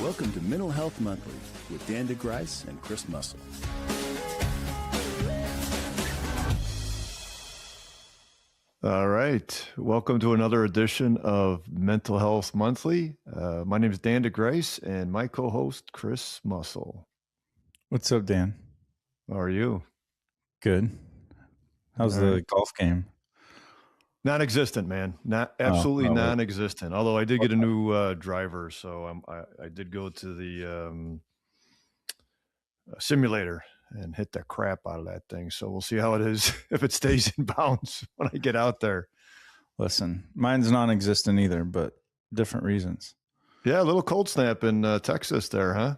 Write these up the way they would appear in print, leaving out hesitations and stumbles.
Welcome to Mental Health Monthly with Dan Degryse and Chris Muscle. All right. Welcome to another edition of Mental Health Monthly. My name is Dan Degryse and my co-host, Chris Muscle. What's up, Dan? How are you? Good. How's the golf game? Non-existent, man. Absolutely wait. non-existent. Although I did get a new driver, so I did go to the simulator and hit the crap out of that thing. So we'll see how it is if it stays in bounds when I get out there. Listen, mine's non-existent either, but different reasons. Yeah, a little cold snap in Texas there, huh?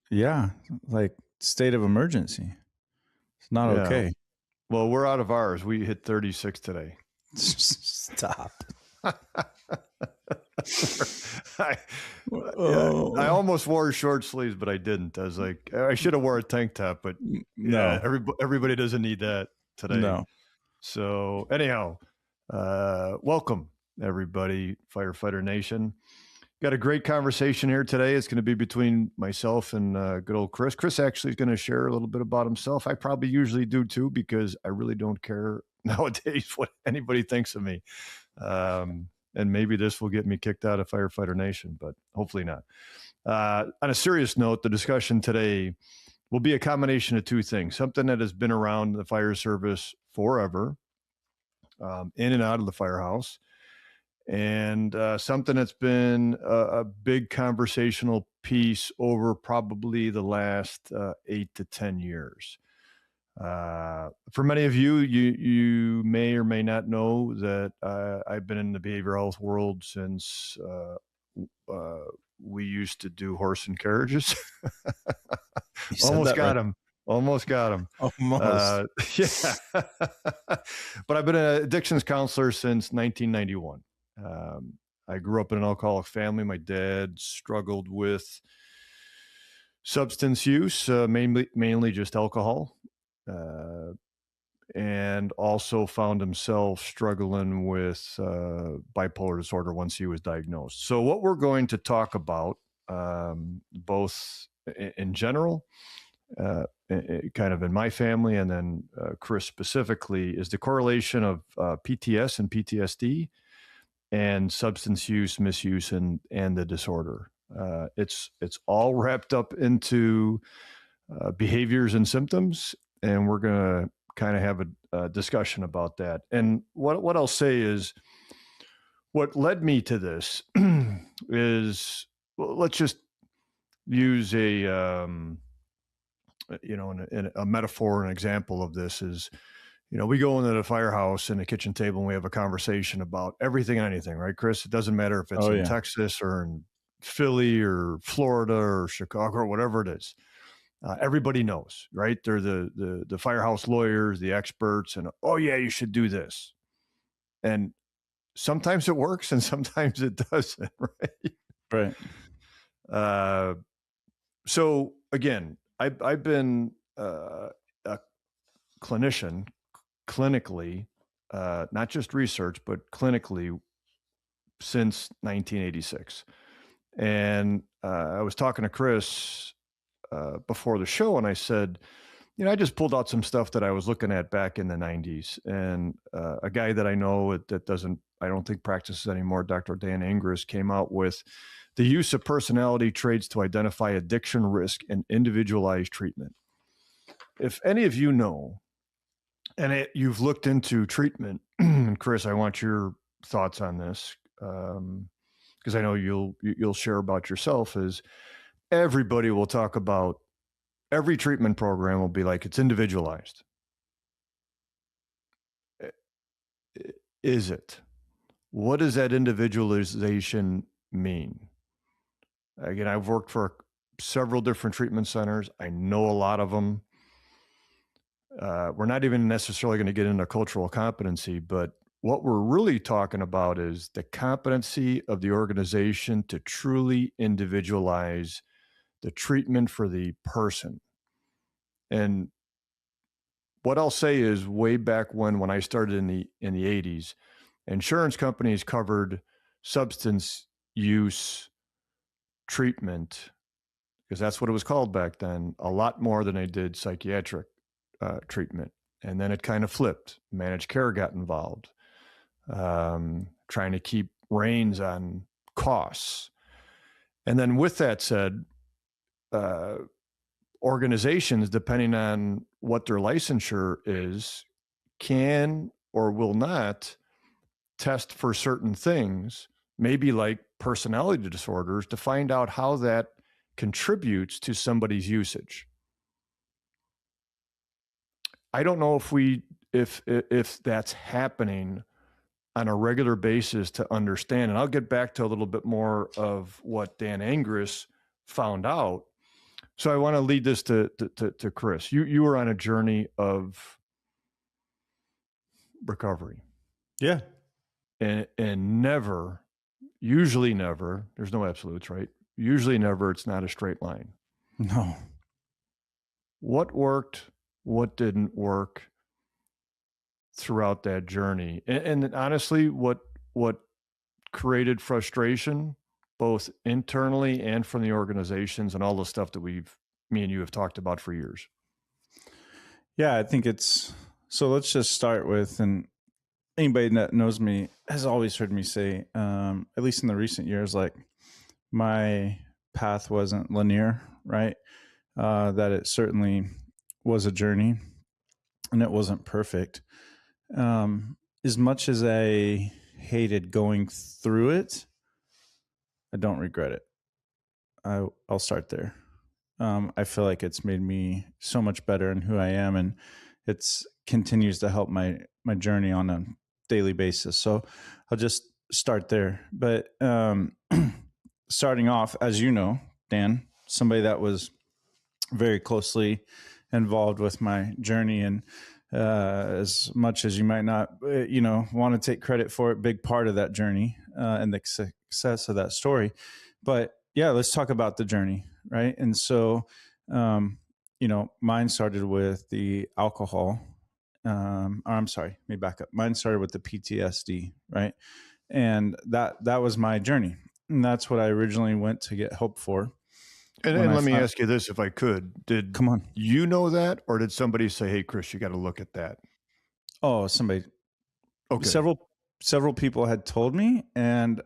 Yeah, like state of emergency. It's not okay. Well, we're out of ours. We hit 36 today. Stop. I almost wore short sleeves, but I didn't. I was like, I should have wore a tank top, but no, everybody doesn't need that today. No. So anyhow, welcome everybody, Firefighter Nation. Got a great conversation here today. It's going to be between myself and good old Chris. Chris actually is going to share a little bit about himself. I probably usually do too, because I really don't care nowadays what anybody thinks of me. And maybe this will get me kicked out of Firefighter Nation, but hopefully not. On a serious note, the discussion today will be a combination of two things. Something that has been around the fire service forever, in and out of the firehouse, and something that's been a big conversational piece over probably the last 8 to 10 years. For many of you, you may or may not know that I've been in the behavioral health world since we used to do horse and carriages. Almost got him. Almost. Yeah. But I've been an addictions counselor since 1991. I grew up in an alcoholic family. My dad struggled with substance use, mainly just alcohol. And also found himself struggling with bipolar disorder once he was diagnosed. So what we're going to talk about, both in general, kind of in my family, and then Chris specifically, is the correlation of PTS and PTSD and substance use, misuse, and the disorder. It's all wrapped up into behaviors and symptoms. And we're going to kind of have a discussion about that. And what I'll say is, what led me to this is, well, let's just use a metaphor, an example of this is, we go into the firehouse and the kitchen table and we have a conversation about everything and anything, right, Chris? It doesn't matter if it's in Texas or in Philly or Florida or Chicago or whatever it is. Everybody knows, right? They're the firehouse lawyers, the experts, and, oh yeah, you should do this. And sometimes it works and sometimes it doesn't, right? Right. So again, I've been a clinician, clinically, not just research, but clinically since 1986. And I was talking to Chris before the show, and I said, I just pulled out some stuff that I was looking at back in the 90s. And a guy that I know that I don't think practices anymore, Dr. Dan Degryse, came out with the use of personality traits to identify addiction risk and individualize treatment. If any of you know, and you've looked into treatment, Chris, I want your thoughts on this, because I know you'll share about yourself, is everybody will talk about, every treatment program will be like, it's individualized. Is it? What does that individualization mean? Again, I've worked for several different treatment centers. I know a lot of them. We're not even necessarily going to get into cultural competency, but what we're really talking about is the competency of the organization to truly individualize the treatment for the person. And what I'll say is, way back when I started in the 80s, insurance companies covered substance use treatment because that's what it was called back then, a lot more than they did psychiatric treatment. And then it kind of flipped. Managed care got involved, trying to keep reins on costs. And then with that said, organizations, depending on what their licensure is, can or will not test for certain things, maybe like personality disorders, to find out how that contributes to somebody's usage. I don't know if that's happening on a regular basis to understand. And I'll get back to a little bit more of what Dan Degryse found out. So I want to lead this to Chris. You were on a journey of recovery. Yeah. And never, usually never, there's no absolutes, right? Usually never, it's not a straight line. No. What worked? What didn't work throughout that journey? And honestly, what created frustration, both internally and from the organizations and all the stuff that me and you have talked about for years? Yeah, I think so let's just start with, and anybody that knows me has always heard me say, at least in the recent years, like my path wasn't linear, right? That it certainly was a journey and it wasn't perfect. As much as I hated going through it, I don't regret it. I'll start there. I feel like it's made me so much better in who I am, and it's continues to help my journey on a daily basis. So I'll just start there. But starting off, as you know, Dan, somebody that was very closely involved with my journey, and as much as you might not, want to take credit for it, big part of that journey and the success of that story. But yeah, let's talk about the journey, right? And so, mine started with the alcohol. I'm sorry, let me back up. Mine started with the PTSD, right? And that was my journey. And that's what I originally went to get help for. And let me ask you this, if I could. Come on. You know that, or did somebody say, hey, Chris, you got to look at that? Oh, somebody. Okay. Several people had told me, and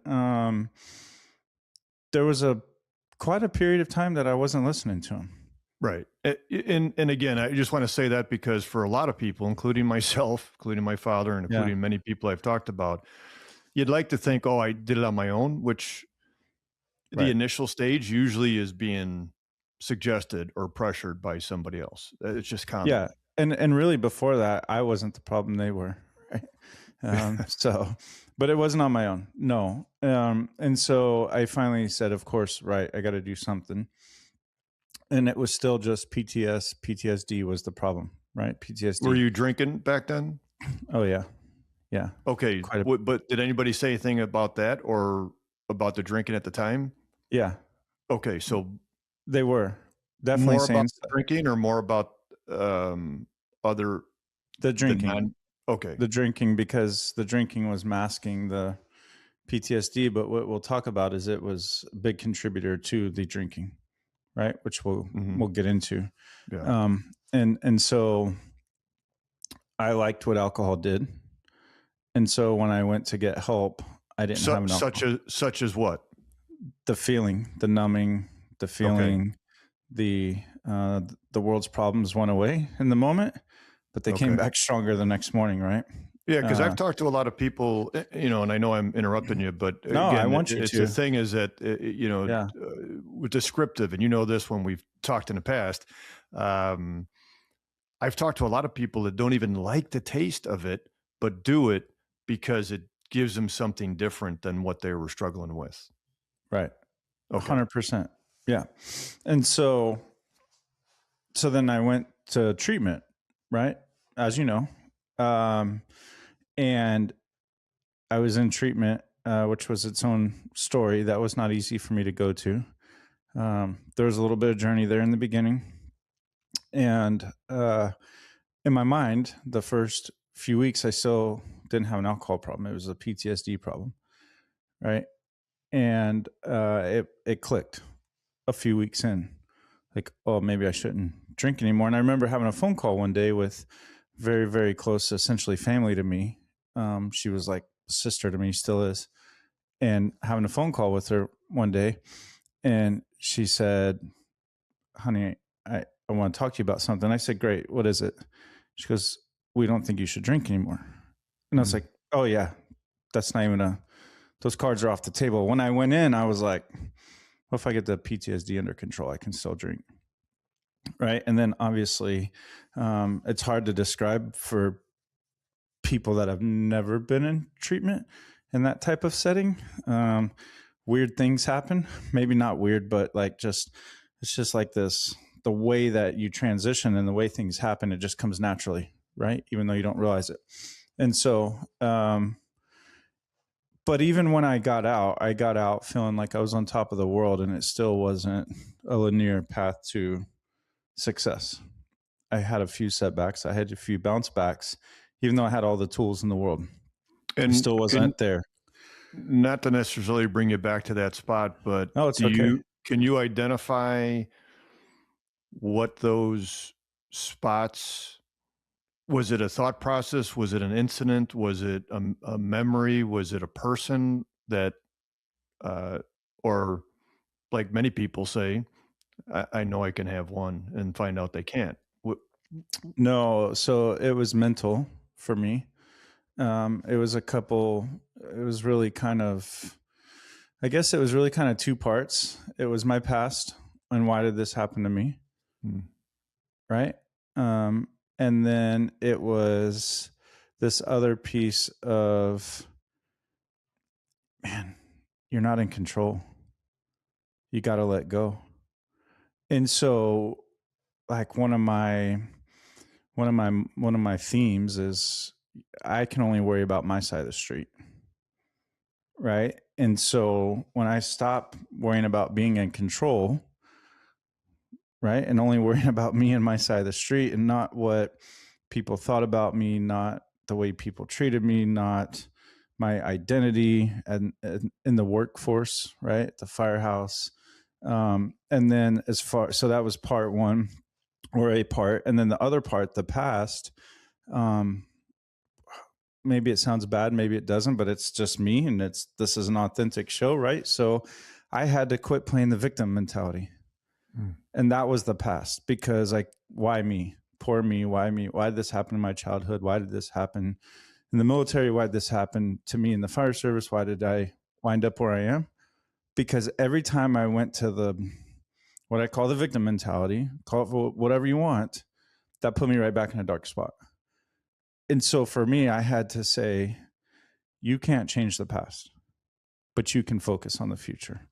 there was quite a period of time that I wasn't listening to them. Right. And again, I just want to say that because for a lot of people, including myself, including my father, and including many people I've talked about, you'd like to think, oh, I did it on my own, which the initial stage usually is being suggested or pressured by somebody else. It's just common. Yeah. And really before that, I wasn't the problem, they were. Right? But it wasn't on my own. No. And so I finally said, of course, right, I got to do something. And it was still just PTSD was the problem, right? PTSD. Were you drinking back then? Oh, yeah. Yeah. Okay. But did anybody say anything about that or about the drinking at the time? Yeah. Okay. So they were definitely more saying about drinking or more about other the drinking. Okay. The drinking, because the drinking was masking the PTSD. But what we'll talk about is it was a big contributor to the drinking, right? Which we'll get into. Yeah. And so I liked what alcohol did. And so when I went to get help, I didn't have enough. Such as what? The feeling, the numbing, the feeling, the world's problems went away in the moment, but they came back stronger the next morning, right? Yeah, because I've talked to a lot of people, and I know I'm interrupting you, but no, again, I want you to. The thing is that, descriptive, and you know this when we've talked in the past, I've talked to a lot of people that don't even like the taste of it, but do it because it gives them something different than what they were struggling with. Right. Okay. 100%. Yeah. And so then I went to treatment, right? As you know. And I was in treatment, which was its own story. That was not easy for me to go to. There was a little bit of journey there in the beginning. And in my mind, the first few weeks, I still didn't have an alcohol problem. It was a PTSD problem, right? And it clicked a few weeks in. like, oh, maybe I shouldn't drink anymore. And I remember having a phone call one day with very, very close, essentially family to me. She was like a sister to me, still is. And having a phone call with her one day, and she said, honey, I want to talk to you about something. I said, great. What is it? She goes, we don't think you should drink anymore. And I was like, oh yeah, that's not even those cards are off the table. When I went in, I was like, well, if I get the PTSD under control, I can still drink. Right. And then obviously, it's hard to describe for people that have never been in treatment in that type of setting. Weird things happen, maybe not weird, but like it's just like this, the way that you transition and the way things happen, it just comes naturally, right? Even though you don't realize it. And so, but even when I got out feeling like I was on top of the world, and it still wasn't a linear path to success. I had a few setbacks. I had a few bounce backs, even though I had all the tools in the world. And it still wasn't there. Not to necessarily bring you back to that spot, but can you identify what those spots, was it a thought process? Was it an incident? Was it a memory? Was it a person that, or like many people say, I know I can have one, and find out they can't? No. So it was mental for me. It was really kind of, I guess it was really kind of two parts. It was my past and why did this happen to me? Right. And then it was this other piece of, man, you're not in control. You got to let go. And so like one of my themes is I can only worry about my side of the street. Right. And so when I stop worrying about being in control, right, and only worrying about me and my side of the street and not what people thought about me, not the way people treated me, not my identity and in the workforce, right, the firehouse. And then so that was part one, or a part. And then the other part, the past, maybe it sounds bad, maybe it doesn't, but it's just me, and this is an authentic show, right? So I had to quit playing the victim mentality. And that was the past, because like, why me? Poor me. Why me? Why did this happen in my childhood? Why did this happen in the military? Why did this happen to me in the fire service? Why did I wind up where I am? Because every time I went to what I call the victim mentality, call it whatever you want, that put me right back in a dark spot. And so for me, I had to say, you can't change the past, but you can focus on the future.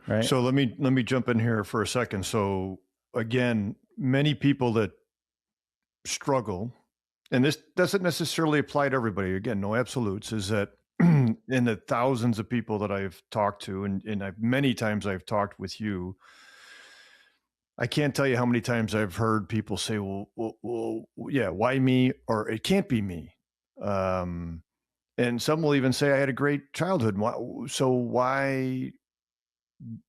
Right. So let me jump in here for a second. So again, many people that struggle, and this doesn't necessarily apply to everybody, again, no absolutes, is that in the thousands of people that I've talked to, and many times I've talked with you, I can't tell you how many times I've heard people say, well, yeah, why me? Or it can't be me. And some will even say I had a great childhood. So why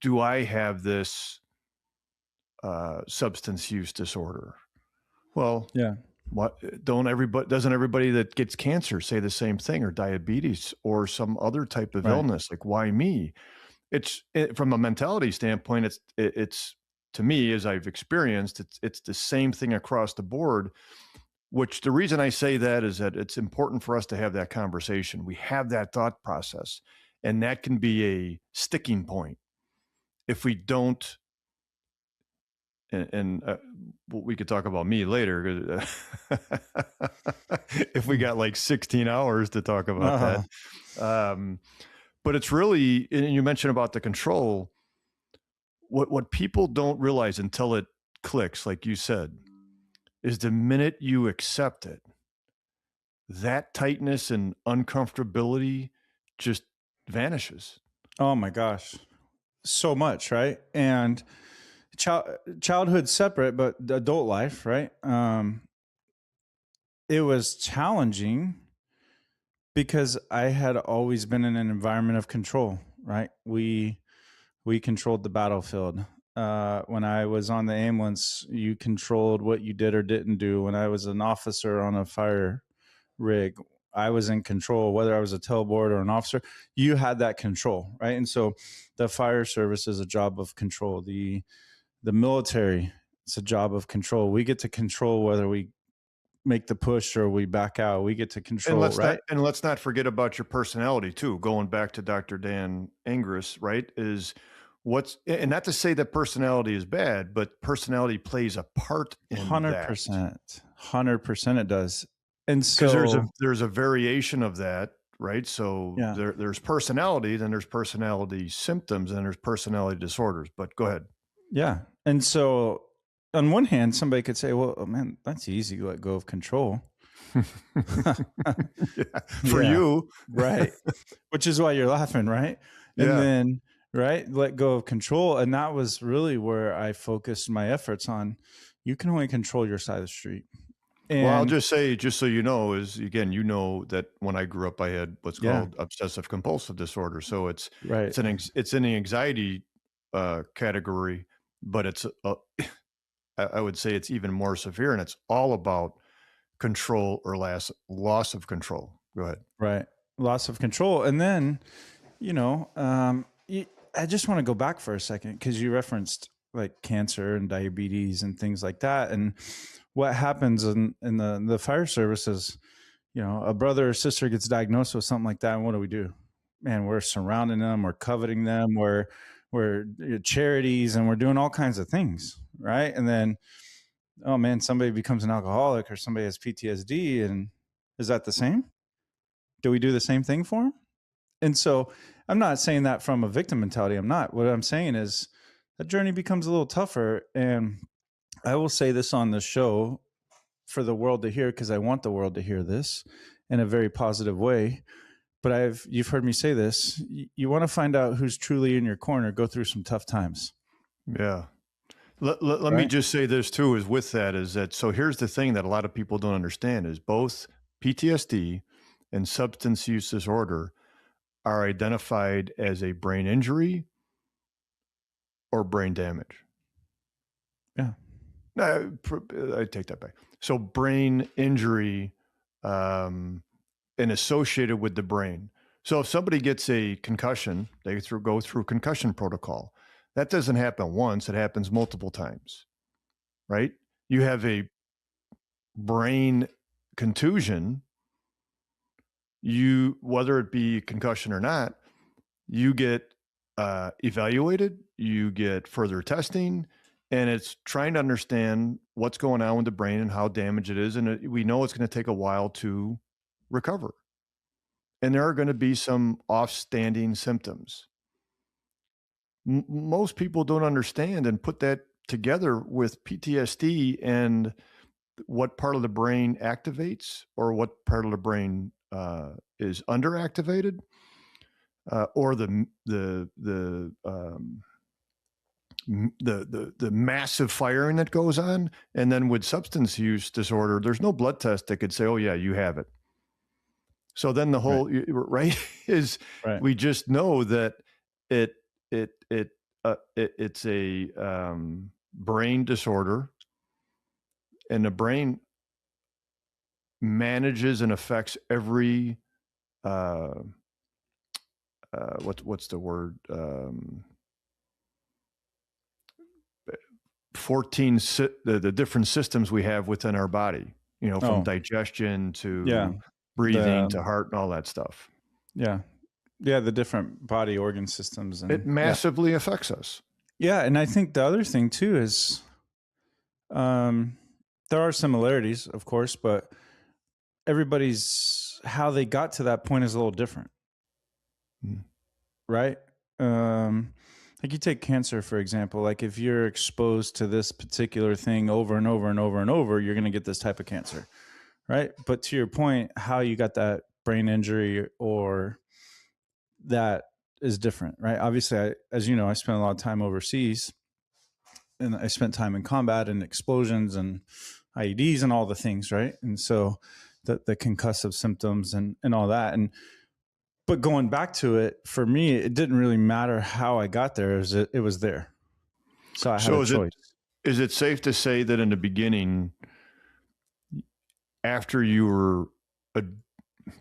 do I have this substance use disorder? Well, yeah. Doesn't everybody that gets cancer say the same thing, or diabetes, or some other type of illness? Like, why me? From a mentality standpoint, it's to me, as I've experienced, it's the same thing across the board. Which the reason I say that is that it's important for us to have that conversation. We have that thought process, and that can be a sticking point if we don't. And we could talk about me later if we got like 16 hours to talk about that. But it's really, and you mentioned about the control, what people don't realize until it clicks, like you said, is the minute you accept it, that tightness and uncomfortability just vanishes. Oh my gosh. So much, right? And childhood separate, but adult life, right? It was challenging because I had always been in an environment of control, right? We controlled the battlefield. When I was on the ambulance, you controlled what you did or didn't do. When I was an officer on a fire rig, I was in control, whether I was a tailboard or an officer, you had that control, right? And so the fire service is a job of control. The military, it's a job of control. We get to control whether we make the push or we back out. We get to control, right? Let's not forget about your personality too. Going back to Dr. Dan Degryse, right? And not to say that personality is bad, but personality plays a part in 100%. 100% it does. And so because there's a variation of that, right? So there's personality, then there's personality symptoms, and there's personality disorders. But go ahead. Yeah. And so on one hand, somebody could say, well, man, that's easy to let go of control. For you. Right. Which is why you're laughing, right? And then, right, let go of control. And that was really where I focused my efforts on. You can only control your side of the street. And, well, I'll just say, just so you know, is again, you know that when I grew up, I had what's called obsessive compulsive disorder. So it's in the anxiety category, but it's I would say it's even more severe, and it's all about control or loss of control. Go ahead. Right, loss of control, and then I just want to go back for a second because you referenced like cancer and diabetes and things like that, and what happens in the fire service is, a brother or sister gets diagnosed with something like that, and what do? Man, we're surrounding them, we're coveting them, we're charities, and we're doing all kinds of things, right? And then, oh man, somebody becomes an alcoholic or somebody has PTSD, and is that the same? Do we do the same thing for them? And so I'm not saying that from a victim mentality. I'm not. What I'm saying is that journey becomes a little tougher. And I will say this on the show for the world to hear, because I want the world to hear this in a very positive way. But you've heard me say this. You want to find out who's truly in your corner, go through some tough times. Yeah. Let me just say this too, is that, so here's the thing that a lot of people don't understand is both PTSD and substance use disorder are identified as a brain injury or brain damage. Yeah. No, I take that back. So brain injury and associated with the brain. So if somebody gets a concussion, they go through concussion protocol. That doesn't happen once, it happens multiple times, right? You have a brain contusion, whether it be concussion or not, you get evaluated, you get further testing, and it's trying to understand what's going on with the brain and how damaged it is. And we know it's going to take a while to recover. And there are going to be some offstanding symptoms. Most people don't understand and put that together with PTSD and what part of the brain activates or what part of the brain is underactivated, or the massive firing that goes on. And then with substance use disorder, there's no blood test that could say, oh yeah, you have it. So then the whole we just know that it's a brain disorder, and the brain manages and affects every what's the word 14 the different systems we have within our body, from digestion to breathing to heart and all that stuff. The different body organ systems, and it massively affects us. And I think the other thing too is there are similarities, of course, but everybody's how they got to that point is a little different. Right? Like you take cancer, for example, like if you're exposed to this particular thing over and over and over and over, you're going to get this type of cancer, right? But to your point, how you got that brain injury or that is different, right? Obviously, as you know, I spent a lot of time overseas, and I spent time in combat and explosions and IEDs and all the things, right? And so the concussive symptoms and all that. But going back to it, for me, it didn't really matter how I got there. It was there. So I had a choice. Is it safe to say that in the beginning, after you were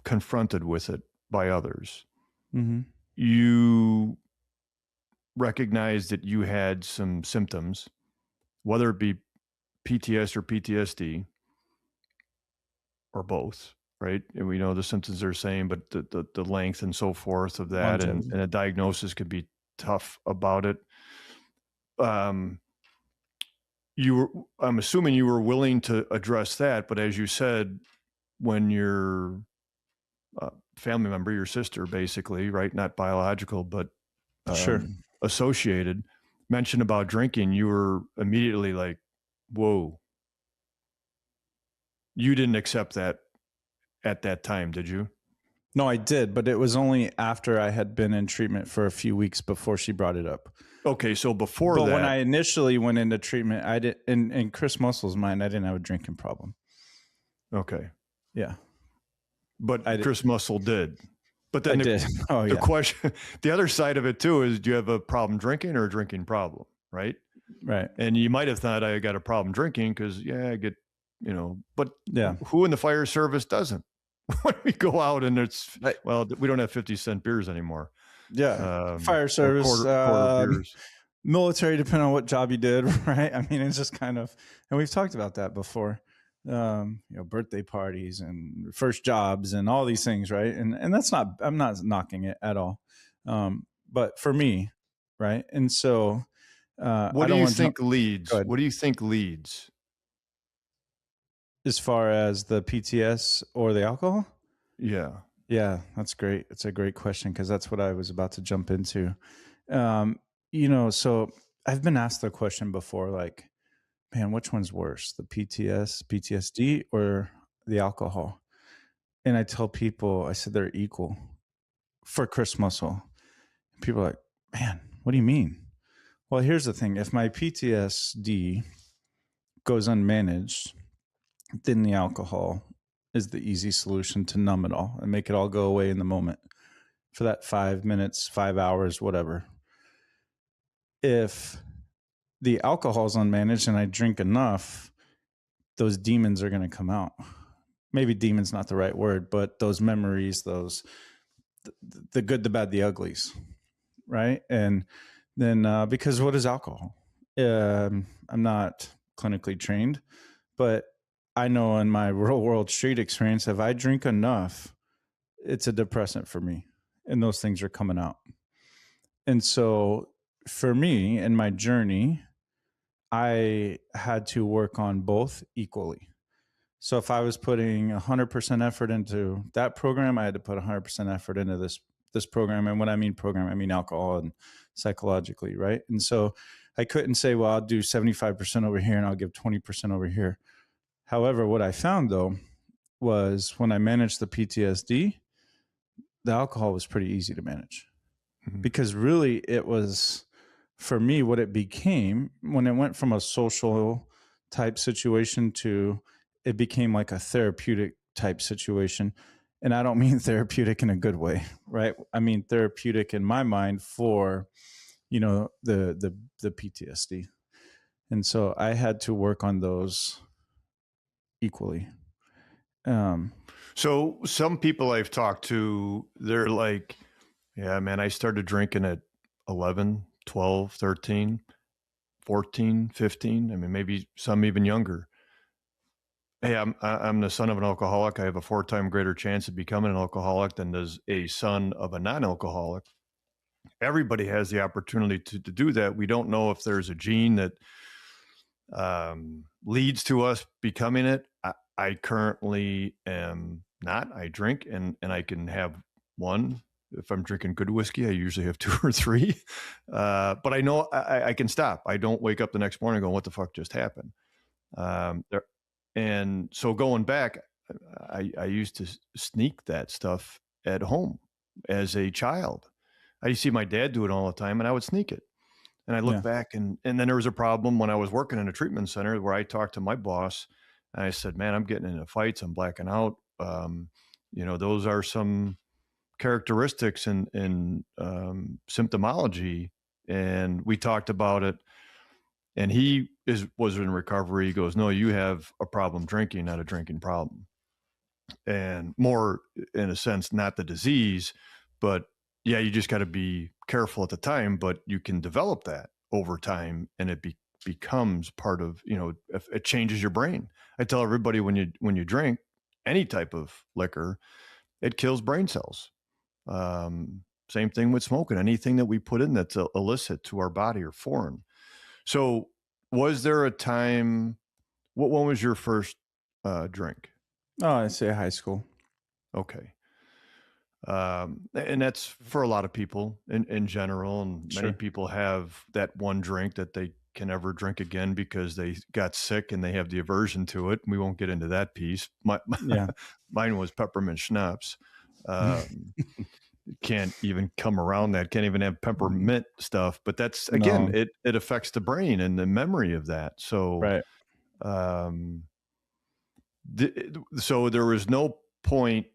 confronted with it by others, Mm-hmm. you recognized that you had some symptoms, whether it be PTS or PTSD or both, right? And we know the symptoms are the same, but the length and so forth of that and a diagnosis could be tough about it. I'm assuming you were willing to address that, but as you said, when your family member, your sister, basically, right, not biological, but Sure. associated, mentioned about drinking, you were immediately like, whoa. You didn't accept that at that time, did you? No, I did, but it was only after I had been in treatment for a few weeks before she brought it up. Okay, so before but that, when I initially went into treatment, I did in Chris Mussel's mind, I didn't have a drinking problem. Okay. Yeah. But Chris Mussel did. But then the question, the other side of it too is, do you have a problem drinking or a drinking problem? Right. Right. And you might have thought I got a problem drinking because I get, but who in the fire service doesn't? When we go out and it's, well, we don't have 50-cent beers anymore. Yeah. Fire service, quarter beers. Military, depending on what job you did. Right. I mean, it's just kind of, and we've talked about that before. Birthday parties and first jobs and all these things, right? And that's not, I'm not knocking it at all. But for me, right? And so, what do you think leads? What do you think leads? As far as the PTS or the alcohol? Yeah. Yeah, that's great. It's a great question because that's what I was about to jump into. So I've been asked the question before, like, man, which one's worse, the PTSD or the alcohol? And I tell people, I said they're equal for Chris Mussel. People are like, man, what do you mean? Well, here's the thing. If my PTSD goes unmanaged, then the alcohol is the easy solution to numb it all and make it all go away in the moment for that 5 minutes, 5 hours, whatever. If the alcohol is unmanaged and I drink enough, those demons are going to come out. Maybe demon's not the right word, but those memories, those the good, the bad, the uglies, right? And then because what is alcohol? I'm not clinically trained, but I know in my real world street experience, if I drink enough, it's a depressant for me, and those things are coming out. And so for me in my journey, I had to work on both equally. So if I was putting 100% effort into that program, I had to put 100% effort into this program. And when I mean program, I mean alcohol and psychologically, right? And so I couldn't say, well, I'll do 75% over here and I'll give 20% over here. However, what I found though was when I managed the PTSD, the alcohol was pretty easy to manage. Mm-hmm. Because really it was, for me, what it became when it went from a social type situation to it became like a therapeutic type situation. And I don't mean therapeutic in a good way, right? I mean therapeutic in my mind for, the PTSD. And so I had to work on those equally. So some people I've talked to, they're like, yeah, man, I started drinking at 11, 12, 13, 14, 15. I mean, maybe some even younger. Hey, I'm the son of an alcoholic. I have a 4-time greater chance of becoming an alcoholic than does a son of a non-alcoholic. Everybody has the opportunity to do that. We don't know if there's a gene that leads to us becoming it. I currently am not. I drink and I can have one. If I'm drinking good whiskey, I usually have 2 or 3. But I know I can stop. I don't wake up the next morning going, what the fuck just happened? And so going back, I used to sneak that stuff at home as a child. I used to see my dad do it all the time and I would sneak it. And I look back and then there was a problem when I was working in a treatment center where I talked to my boss and I said, man, I'm getting into fights. I'm blacking out. Those are some characteristics in symptomology. And we talked about it. And was in recovery. He goes, no, you have a problem drinking, not a drinking problem. And more, in a sense, not the disease, but yeah, you just got to be careful at the time, but you can develop that over time, and it becomes part of, it changes your brain. I tell everybody, when you drink any type of liquor, it kills brain cells. Same thing with smoking. Anything that we put in that's illicit to our body or foreign. So was there a time, when was your first drink? Oh, I'd say high school. Okay. And that's for a lot of people in general. And many Sure. people have that one drink that they can never drink again because they got sick and they have the aversion to it. We won't get into that piece. Yeah. Mine was peppermint schnapps. Can't even come around that. Can't even have peppermint stuff. But that's, again, No. it affects the brain and the memory of that. So, Right. so there was no point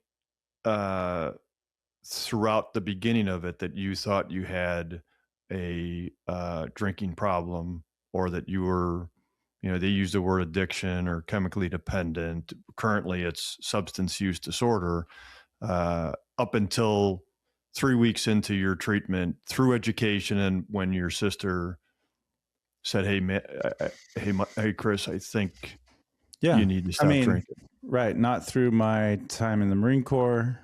throughout the beginning of it that you thought you had a drinking problem, or that you were, they use the word addiction or chemically dependent. Currently it's substance use disorder, up until 3 weeks into your treatment through education. And when your sister said, hey, man, hey, Chris, I think Yeah. you need to stop drinking. Right. Not through my time in the Marine Corps,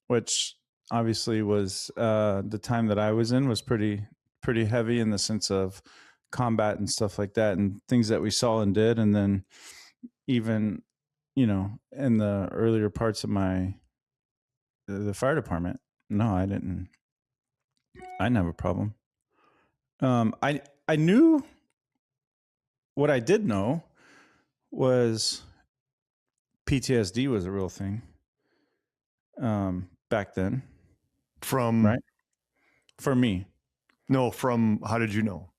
which obviously was the time that I was in was pretty heavy in the sense of combat and stuff like that, and things that we saw and did. And then even, in the earlier parts of the fire department, no, I didn't have a problem. I knew, what I did know was PTSD was a real thing. Back then. From, right? For me, no, from, how did you know?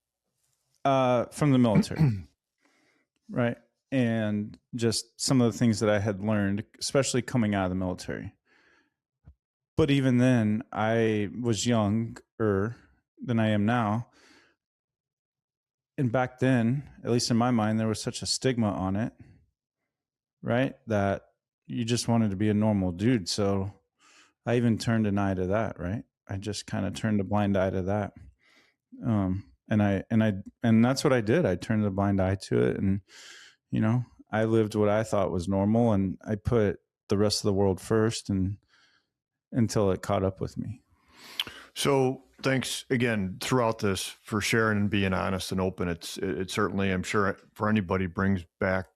from the military, right? And just some of the things that I had learned, especially coming out of the military. But even then, I was younger than I am now. And back then, at least in my mind, there was such a stigma on it, right? That you just wanted to be a normal dude. So I even turned an eye to that, right? I just kind of turned a blind eye to that. And that's what I did. I turned a blind eye to it, and I lived what I thought was normal, and I put the rest of the world first, and until it caught up with me. So thanks again throughout this for sharing and being honest and open. It certainly, I'm sure, for anybody, brings back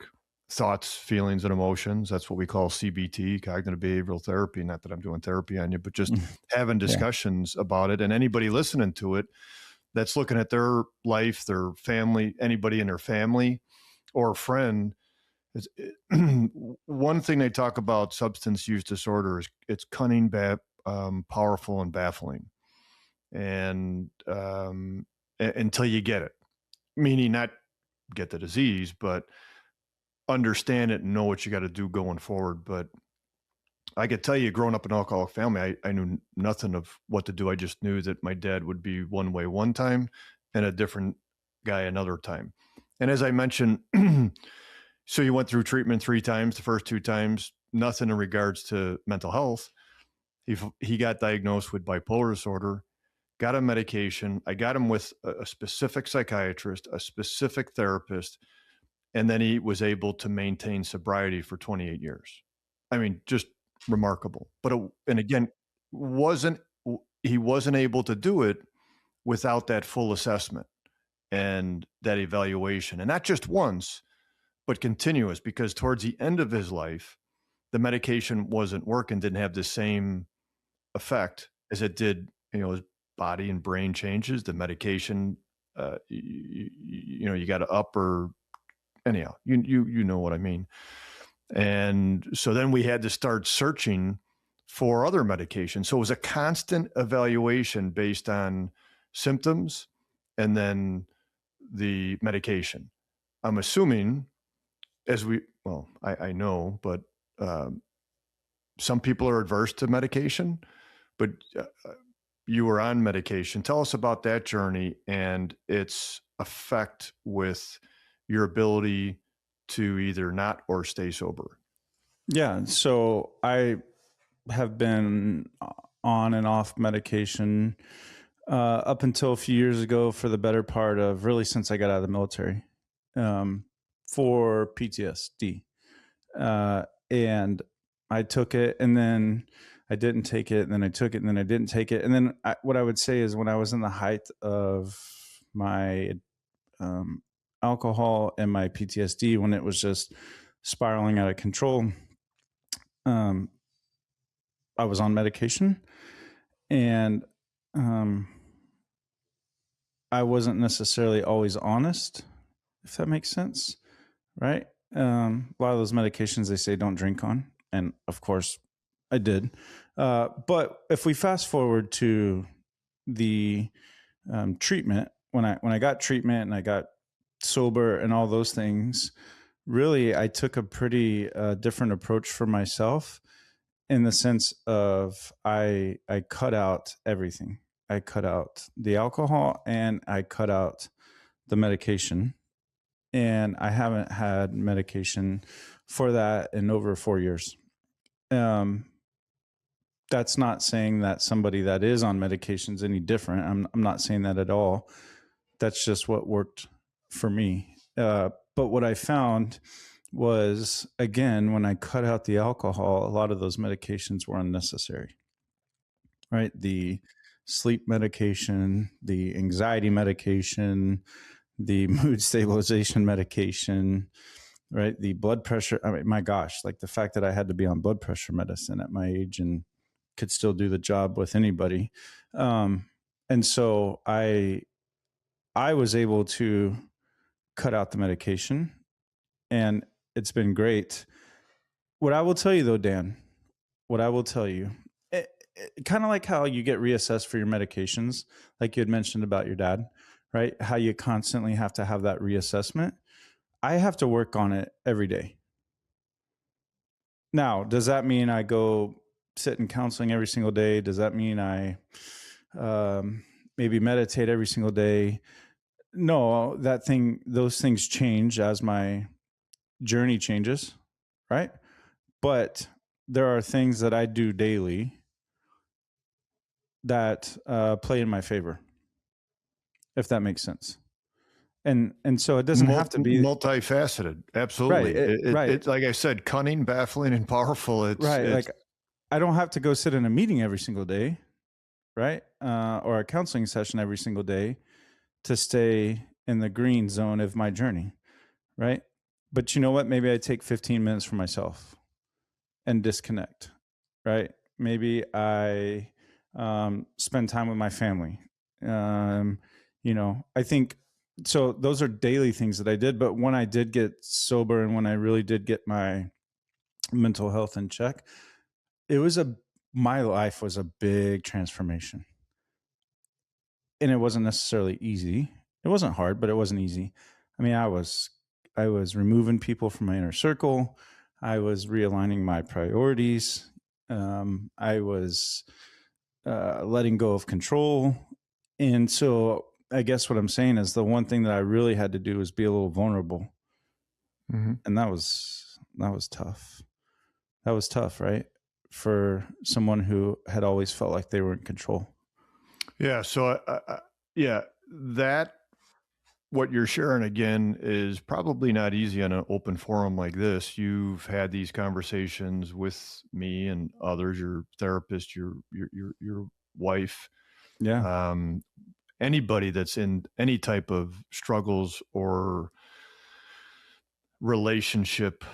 thoughts, feelings, and emotions. That's what we call CBT, cognitive behavioral therapy. Not that I'm doing therapy on you, but just having discussions about it. And anybody listening to it that's looking at their life, their family, anybody in their family or friend. One thing they talk about substance use disorder is it's cunning, powerful, and baffling. And until you get it, meaning not get the disease, but understand it and know what you got to do going forward. But I could tell you, growing up in an alcoholic family, I knew nothing of what to do. I just knew that my dad would be one way one time and a different guy another time. And as I mentioned, so you went through treatment 3 times. The first 2 times, nothing in regards to mental health. He got diagnosed with bipolar disorder, got him medication. I got him with a specific psychiatrist, a specific therapist, and then he was able to maintain sobriety for 28 years. I mean, just remarkable. But and again, he wasn't able to do it without that full assessment and that evaluation, and not just once, but continuous, because towards the end of his life, the medication wasn't working, didn't have the same effect as it did, his body and brain changes, the medication, you got to up, or anyhow, you know what I mean. And so then we had to start searching for other medications. So it was a constant evaluation based on symptoms and then the medication. I'm assuming, I know, but some people are adverse to medication, but you were on medication. Tell us about that journey and its effect with your ability to either not or stay sober. Yeah. So I have been on and off medication up until a few years ago for the better part of really since I got out of the military for PTSD. And I took it and then I didn't take it and then I took it and then I didn't take it. And then what I would say is when I was in the height of my alcohol and my PTSD, when it was just spiraling out of control, I was on medication and I wasn't necessarily always honest, if that makes sense, right? A lot of those medications they say don't drink on, and of course I did. But if we fast forward to the treatment, when I got treatment and I got sober and all those things, really I took a pretty different approach for myself in the sense of I cut out everything. I cut out the alcohol and I cut out the medication. And I haven't had medication for that in over 4 years. That's not saying that somebody that is on medication is any different. I'm not saying that at all. That's just what worked for me. But what I found was, again, when I cut out the alcohol, a lot of those medications were unnecessary, right? The sleep medication, the anxiety medication, the mood stabilization medication, right? The blood pressure. I mean, my gosh, like the fact that I had to be on blood pressure medicine at my age and could still do the job with anybody. And so I was able to cut out the medication and it's been great. What I will tell you though, Dan, what I will tell you, kind of like how you get reassessed for your medications, like you had mentioned about your dad, right? How you constantly have to have that reassessment. I have to work on it every day. Now, does that mean I go sit in counseling every single day? Does that mean I maybe meditate every single day? No, those things change as my journey changes, right? But there are things that I do daily that play in my favor, if that makes sense. And so it doesn't have to be multifaceted. Absolutely. Right. It's like I said, cunning, baffling, and powerful. It's like I don't have to go sit in a meeting every single day, right? Or a counseling session every single day to stay in the green zone of my journey, right? But you know what? Maybe I take 15 minutes for myself and disconnect, right? Maybe I spend time with my family. I think so. Those are daily things that I did. But when I did get sober and when I really did get my mental health in check, my life was a big transformation. And it wasn't necessarily easy. It wasn't hard, but it wasn't easy. I mean, I was removing people from my inner circle. I was realigning my priorities. I was letting go of control. And so I guess what I'm saying is the one thing that I really had to do was be a little vulnerable. Mm-hmm. And that was tough. That was tough, right? For someone who had always felt like they were in control. Yeah. So, that what you're sharing again is probably not easy on an open forum like this. You've had these conversations with me and others, your therapist, your wife. Yeah. Anybody that's in any type of struggles or relationship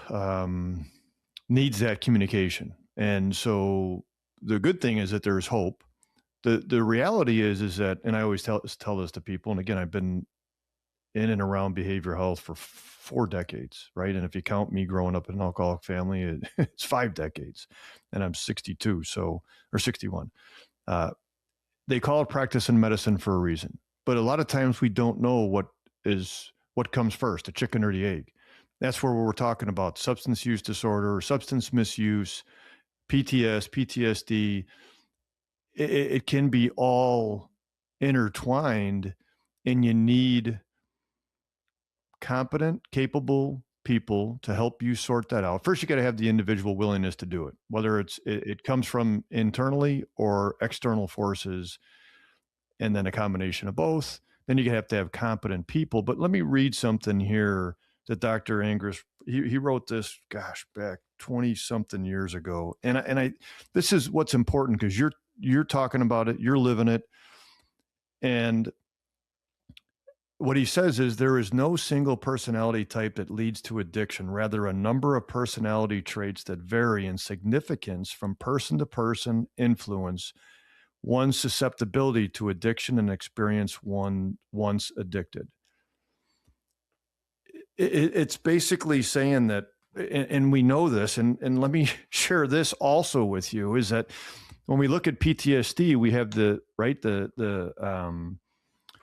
needs that communication. And so the good thing is that there's hope. The reality is that, and I always tell this to people, and again, I've been in and around behavioral health for 4 decades, right? And if you count me growing up in an alcoholic family, it's 5 decades, and I'm 62, or 61. They call it practice in medicine for a reason, but a lot of times we don't know what comes first, the chicken or the egg. That's where we're talking about substance use disorder, substance misuse, PTSD. it can be all intertwined, and you need competent, capable people to help you sort that out. First, you got to have the individual willingness to do it, whether it comes from internally or external forces, and then a combination of both. Then you have to have competent people. But let me read something here that Dr. Angus, he wrote this, gosh, back 20 something years ago. And I this is what's important, because you're talking about it, you're living it. And what he says is, there is no single personality type that leads to addiction, rather a number of personality traits that vary in significance from person to person influence one's susceptibility to addiction and experience one once addicted. It's basically saying that, and we know this, and let me share this also with you, is that when we look at PTSD, we have the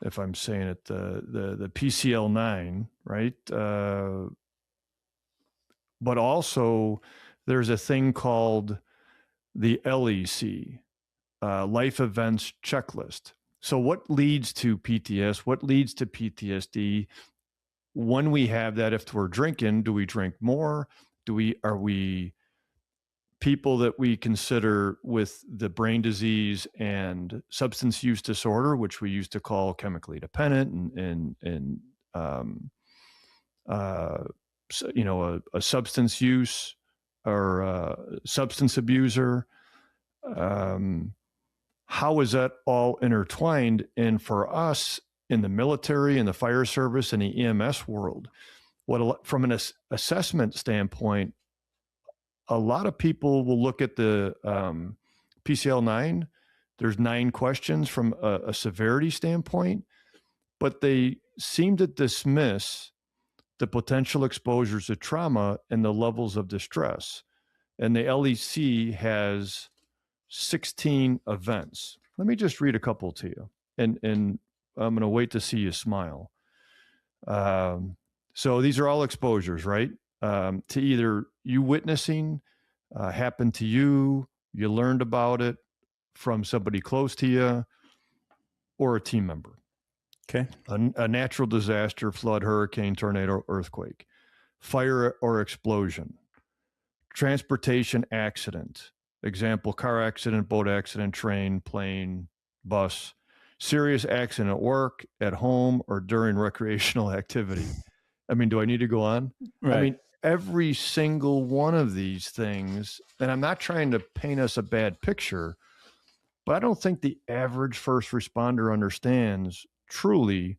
if I'm saying it, the PCL9, right? But also there's a thing called the LEC, life events checklist. So what leads to PTS? What leads to PTSD? When we have that, if we're drinking, do we drink more? Are we people that we consider with the brain disease and substance use disorder, which we used to call chemically dependent, and a substance use or a substance abuser? How is that all intertwined? And for us in the military and the fire service and the EMS world, from an assessment standpoint, a lot of people will look at the PCL9. There's 9 questions from a severity standpoint, but they seem to dismiss the potential exposures to trauma and the levels of distress. And the LEC has 16 events. Let me just read a couple to you, and I'm going to wait to see you smile. So these are all exposures, right? To either you witnessing happened to you, you learned about it from somebody close to you, or a team member. Okay. A natural disaster, flood, hurricane, tornado, earthquake, fire or explosion, transportation accident. Example, car accident, boat accident, train, plane, bus, serious accident at work, at home, or during recreational activity. I mean, do I need to go on? Right. I mean, every single one of these things, and I'm not trying to paint us a bad picture, but I don't think the average first responder understands truly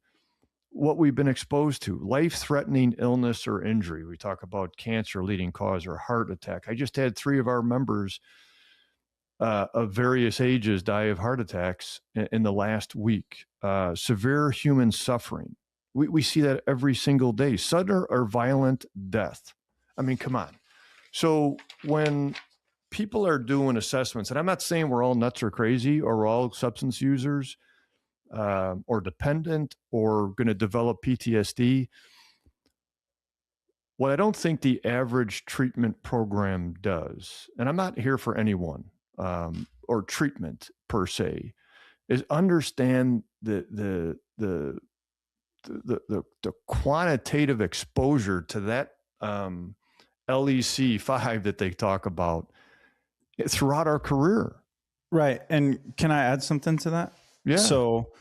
what we've been exposed to. Life-threatening illness or injury. We talk about cancer leading cause or heart attack. I just had 3 of our members of various ages die of heart attacks in the last week. Severe human suffering. We see that every single day. Sudden or violent death. I mean, come on. So when people are doing assessments, and I'm not saying we're all nuts or crazy, or we're all substance users, or dependent, or going to develop PTSD. What I don't think the average treatment program does, and I'm not here for anyone, or treatment per se, is understand the quantitative exposure to that LEC 5 that they talk about throughout our career. Right. And can I add something to that? Yeah. So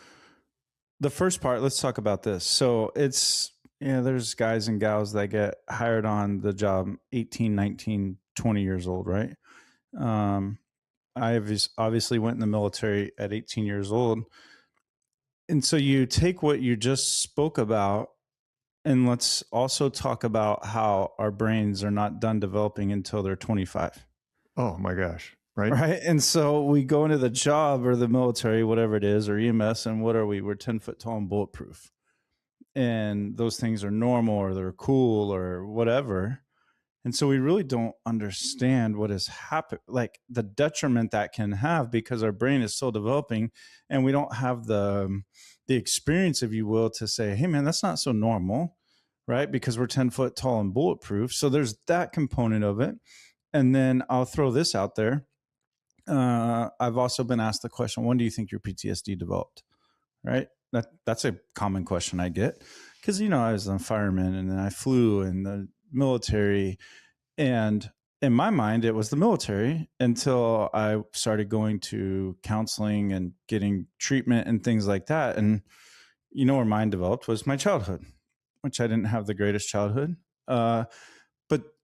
the first part, let's talk about this. So it's, there's guys and gals that get hired on the job 18, 19, 20 years old, right? I obviously went in the military at 18 years old. And so you take what you just spoke about, and let's also talk about how our brains are not done developing until they're 25. Oh my gosh. Right. Right. And so we go into the job or the military, whatever it is, or EMS, and what are we? We're 10 foot tall and bulletproof. And those things are normal, or they're cool, or whatever. And so we really don't understand what has happened, like the detriment that can have, because our brain is still developing, and we don't have the experience, if you will, to say, hey man, that's not so normal, right? Because we're 10 foot tall and bulletproof. So there's that component of it. And then I'll throw this out there. I've also been asked the question, when do you think your PTSD developed? Right? That's a common question I get because, I was a fireman and then I flew in the military. And in my mind, it was the military until I started going to counseling and getting treatment and things like that. And, where mine developed was my childhood, which I didn't have the greatest childhood. But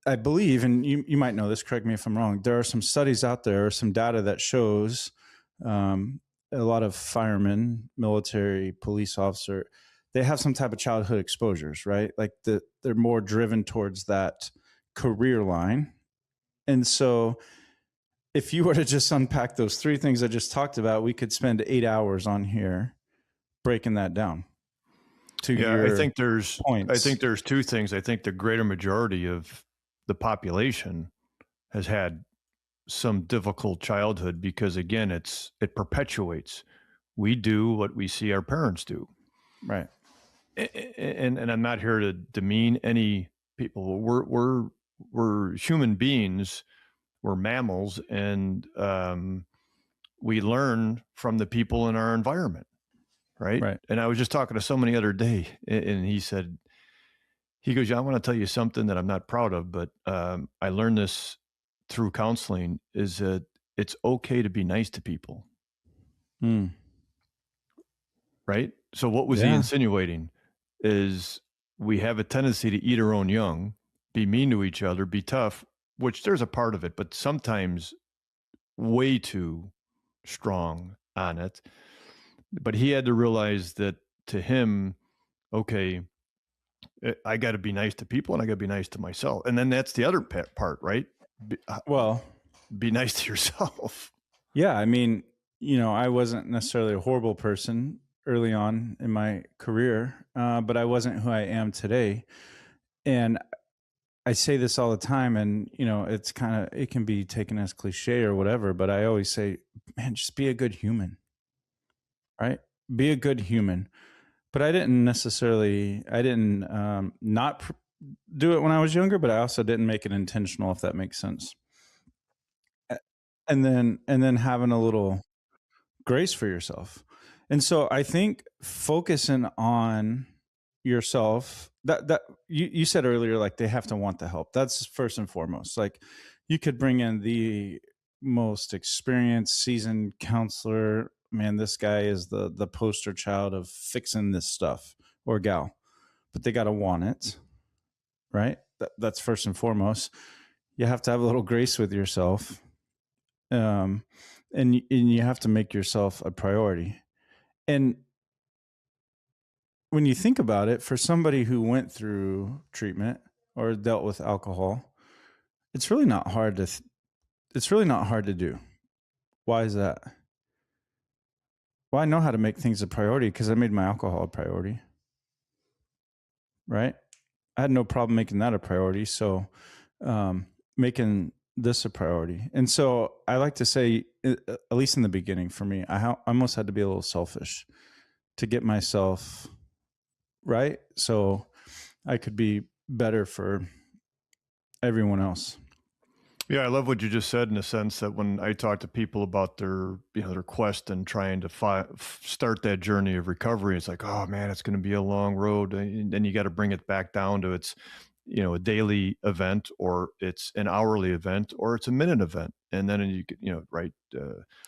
I believe, and you might know this, correct me if I'm wrong, there are some studies out there, or some data that shows a lot of firemen, military, police officer, they have some type of childhood exposures, right? Like they're more driven towards that career line. And so if you were to just unpack those three things I just talked about, we could spend 8 hours on here breaking that down to your I think there's points. two things. I think the greater majority of the population has had some difficult childhood because, again, it perpetuates. We do what we see our parents do. Right. And I'm not here to demean any people. We're human beings. We're mammals, and we learn from the people in our environment, right? Right. And I was just talking to someone the other day, and he goes, "Yeah, I want to tell you something that I'm not proud of, but I learned this through counseling, is that it's okay to be nice to people." Mm. Right? So what was he insinuating is we have a tendency to eat our own young, be mean to each other, be tough, which there's a part of it, but sometimes way too strong on it. But he had to realize that to him, okay, I got to be nice to people and I got to be nice to myself. And then that's the other part, right? Be nice to yourself. Yeah. I mean, I wasn't necessarily a horrible person early on in my career, but I wasn't who I am today. And I say this all the time, and it's it can be taken as cliche or whatever, but I always say, man, just be a good human, right? Be a good human. But I didn't not do it when I was younger, but I also didn't make it intentional, if that makes sense. And then having a little grace for yourself. And so I think focusing on yourself, that you said earlier, like they have to want the help. That's first and foremost. Like you could bring in the most experienced, seasoned counselor. Man, this guy is the poster child of fixing this stuff, or gal, but they got to want it, right? That's first and foremost. You have to have a little grace with yourself. And you have to make yourself a priority. And when you think about it, for somebody who went through treatment or dealt with alcohol, it's really not hard to do. Why is that? Well, I know how to make things a priority because I made my alcohol a priority, right? I had no problem making that a priority. So making this a priority. And so I like to say, at least in the beginning for me, I almost had to be a little selfish to get myself right, so I could be better for everyone else. Yeah, I love what you just said, in the sense that when I talk to people about their quest and trying to start that journey of recovery, it's like, oh man, it's going to be a long road, and then you got to bring it back down to it's a daily event, or it's an hourly event, or it's a minute event, and then you right.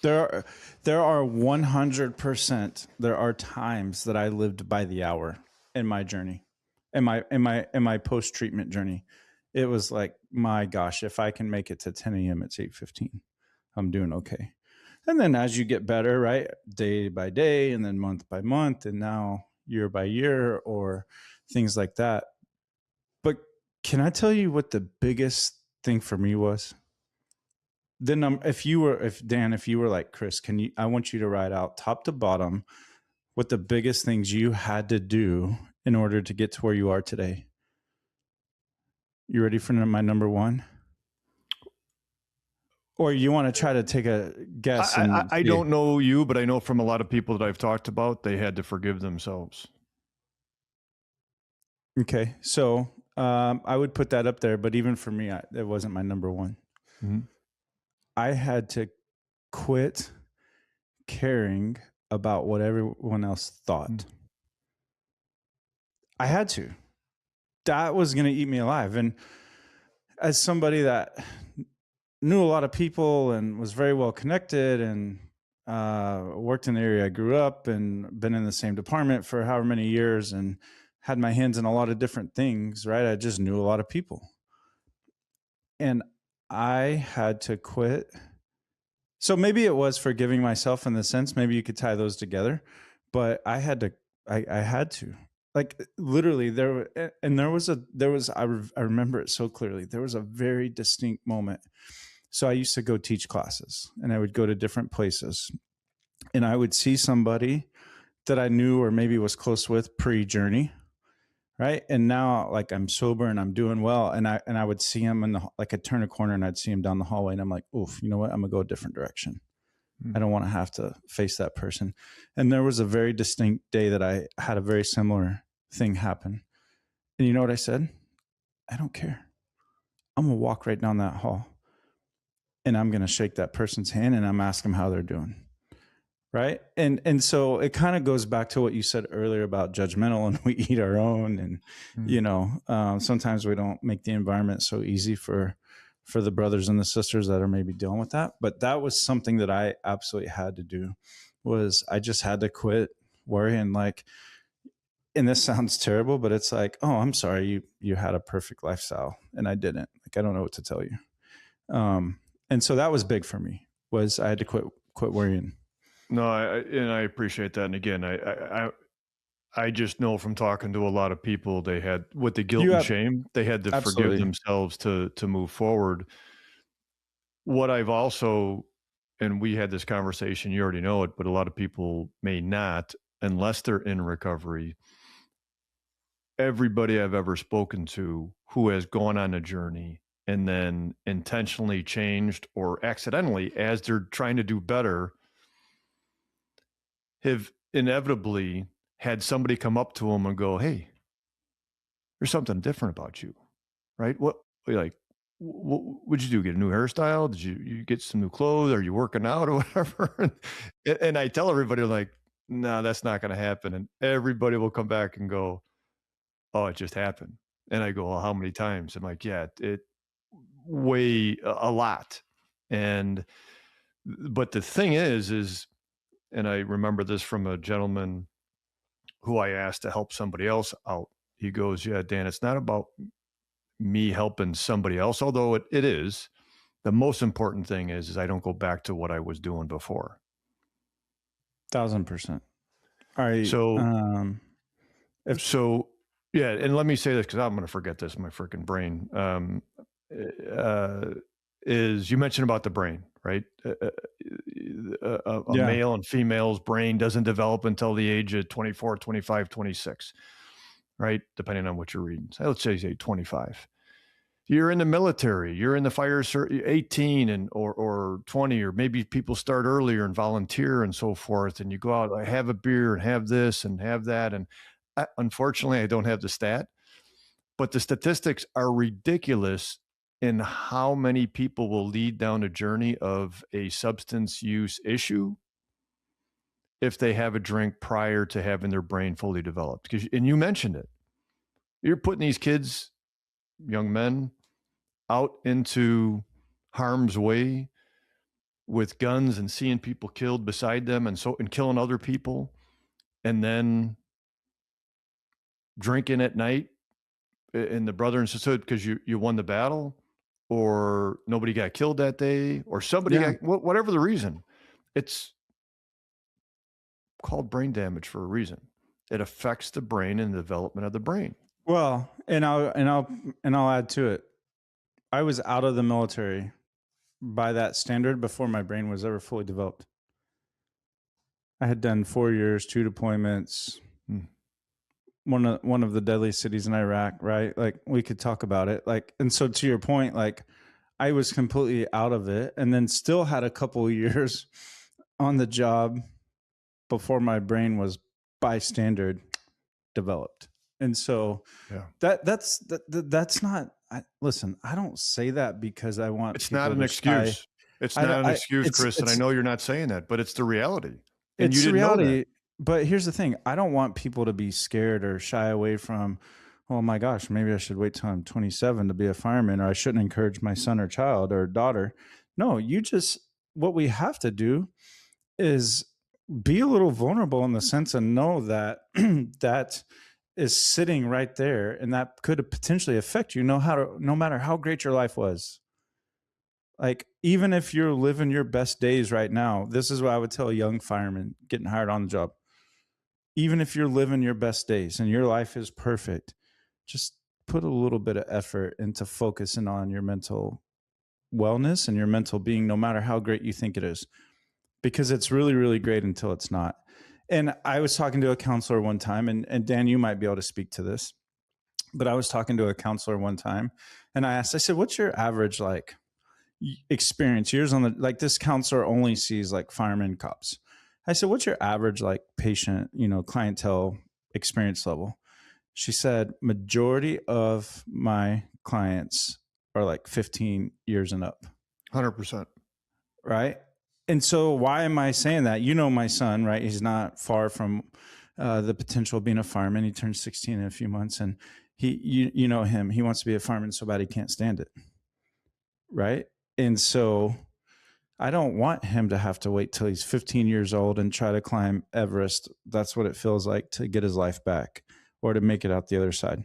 There are 100%. There are times that I lived by the hour in my journey, in my post treatment journey. It was like, my gosh, if I can make it to 10 a.m. it's 8:15, I'm doing okay. And then as you get better, right, day by day, and then month by month, and now year by year, or things like that. But can I tell you what the biggest thing for me was? Then if you were like, Chris, I want you to write out top to bottom what the biggest things you had to do in order to get to where you are today. You ready for my number one? Or you want to try to take a guess? I don't know you, but I know from a lot of people that I've talked about, they had to forgive themselves. Okay. So I would put that up there, but even for me, it wasn't my number one. Mm-hmm. I had to quit caring about what everyone else thought. I had to. That was going to eat me alive. And as somebody that knew a lot of people and was very well connected and worked in the area I grew up and been in the same department for however many years and had my hands in a lot of different things, right? I just knew a lot of people. And I had to quit. So maybe it was forgiving myself in the sense, maybe you could tie those together, but I had to, I had to. Like literally there was, I remember it so clearly. There was a very distinct moment. So I used to go teach classes and I would go to different places and I would see somebody that I knew or maybe was close with pre-journey, right? And now like I'm sober and I'm doing well, and I would see him like I'd turn a corner and I'd see him down the hallway and I'm like, oof, you know what? I'm gonna go a different direction. I don't want to have to face that person. And there was a very distinct day that I had a very similar thing happen. And you know what I said? I don't care. I'm gonna walk right down that hall and I'm gonna shake that person's hand and I'm asking them how they're doing. Right. And so it kind of goes back to what you said earlier about judgmental and we eat our own. And, you know, sometimes we don't make the environment so easy for the brothers and the sisters that are maybe dealing with that. But that was something that I absolutely had to do, was I just had to quit worrying. Like, and this sounds terrible, but it's like, oh, I'm sorry, you had a perfect lifestyle and I didn't. Like, I don't know what to tell you. And so that was big for me, was I had to quit worrying. No, I appreciate that. And again, I just know from talking to a lot of people, they had with the guilt and shame, they had to forgive themselves to move forward. What I've also, and we had this conversation, you already know it, but a lot of people may not, unless they're in recovery. Everybody I've ever spoken to who has gone on a journey and then intentionally changed or accidentally, as they're trying to do better, have inevitably had somebody come up to them and go, hey, there's something different about you, right? What would you do? Get a new hairstyle? Did you get some new clothes? Are you working out or whatever? And I tell everybody, like, no, that's not going to happen. And everybody will come back and go, oh, it just happened. And I go, well, how many times? I'm like, yeah, it way a lot. But the thing is, and I remember this from a gentleman who I asked to help somebody else out. He goes, yeah, Dan, it's not about me helping somebody else, although it is. The most important thing is I don't go back to what I was doing before. 1,000%. All right. So, yeah, and let me say this because I'm going to forget this in my freaking brain. Is you mentioned about the brain, right? A male and female's brain doesn't develop until the age of 24, 25, 26, right? Depending on what you're reading. So let's say 25. You're in the military, you're in the fire, 18 or 20, or maybe people start earlier and volunteer and so forth. And you go out, have a beer and have this and have that. And unfortunately, I don't have the stat, but the statistics are ridiculous in how many people will lead down a journey of a substance use issue if they have a drink prior to having their brain fully developed. And you mentioned it. You're putting these kids, young men, out into harm's way with guns and seeing people killed beside them and killing other people, and then drinking at night in the brother and sister because you won the battle, or nobody got killed that day, or somebody got, whatever the reason. It's called brain damage for a reason. It affects the brain and the development of the brain. Well, and I'll add to it. I was out of the military by that standard before my brain was ever fully developed. I had done 4 years, 2 deployments, one of the deadliest cities in Iraq, right? Like, we could talk about it. Like, and so to your point, like, I was completely out of it, and then still had a couple of years on the job before my brain was by standard developed. And so that's not, listen, I don't say that because I want, it's not an excuse. It's not an excuse, Chris, and I know you're not saying that, but it's the reality. And you didn't know that. But here's the thing. I don't want people to be scared or shy away from, oh my gosh, maybe I should wait till I'm 27 to be a fireman, or I shouldn't encourage my son or child or daughter. No, what we have to do is be a little vulnerable in the sense of know that that is sitting right there, and that could potentially affect you, no matter how great your life was. Like, even if you're living your best days right now, this is what I would tell a young fireman getting hired on the job. Even if you're living your best days and your life is perfect, just put a little bit of effort into focusing on your mental wellness and your mental being, no matter how great you think it is, because it's really, really great until it's not. And I was talking to a counselor one time, and Dan, you might be able to speak to this, but I was talking to a counselor one time, and I said, what's your average like experience years on the, like, this counselor only sees like firemen, cops. I said, what's your average like patient, clientele experience level? She said, majority of my clients are like 15 years and up. 100%. Right. And so why am I saying that? My son, right? He's not far from the potential of being a fireman. He turns 16 in a few months, and you know him. He wants to be a fireman so bad he can't stand it. Right. And so I don't want him to have to wait till he's 15 years old and try to climb Everest. That's what it feels like to get his life back or to make it out the other side.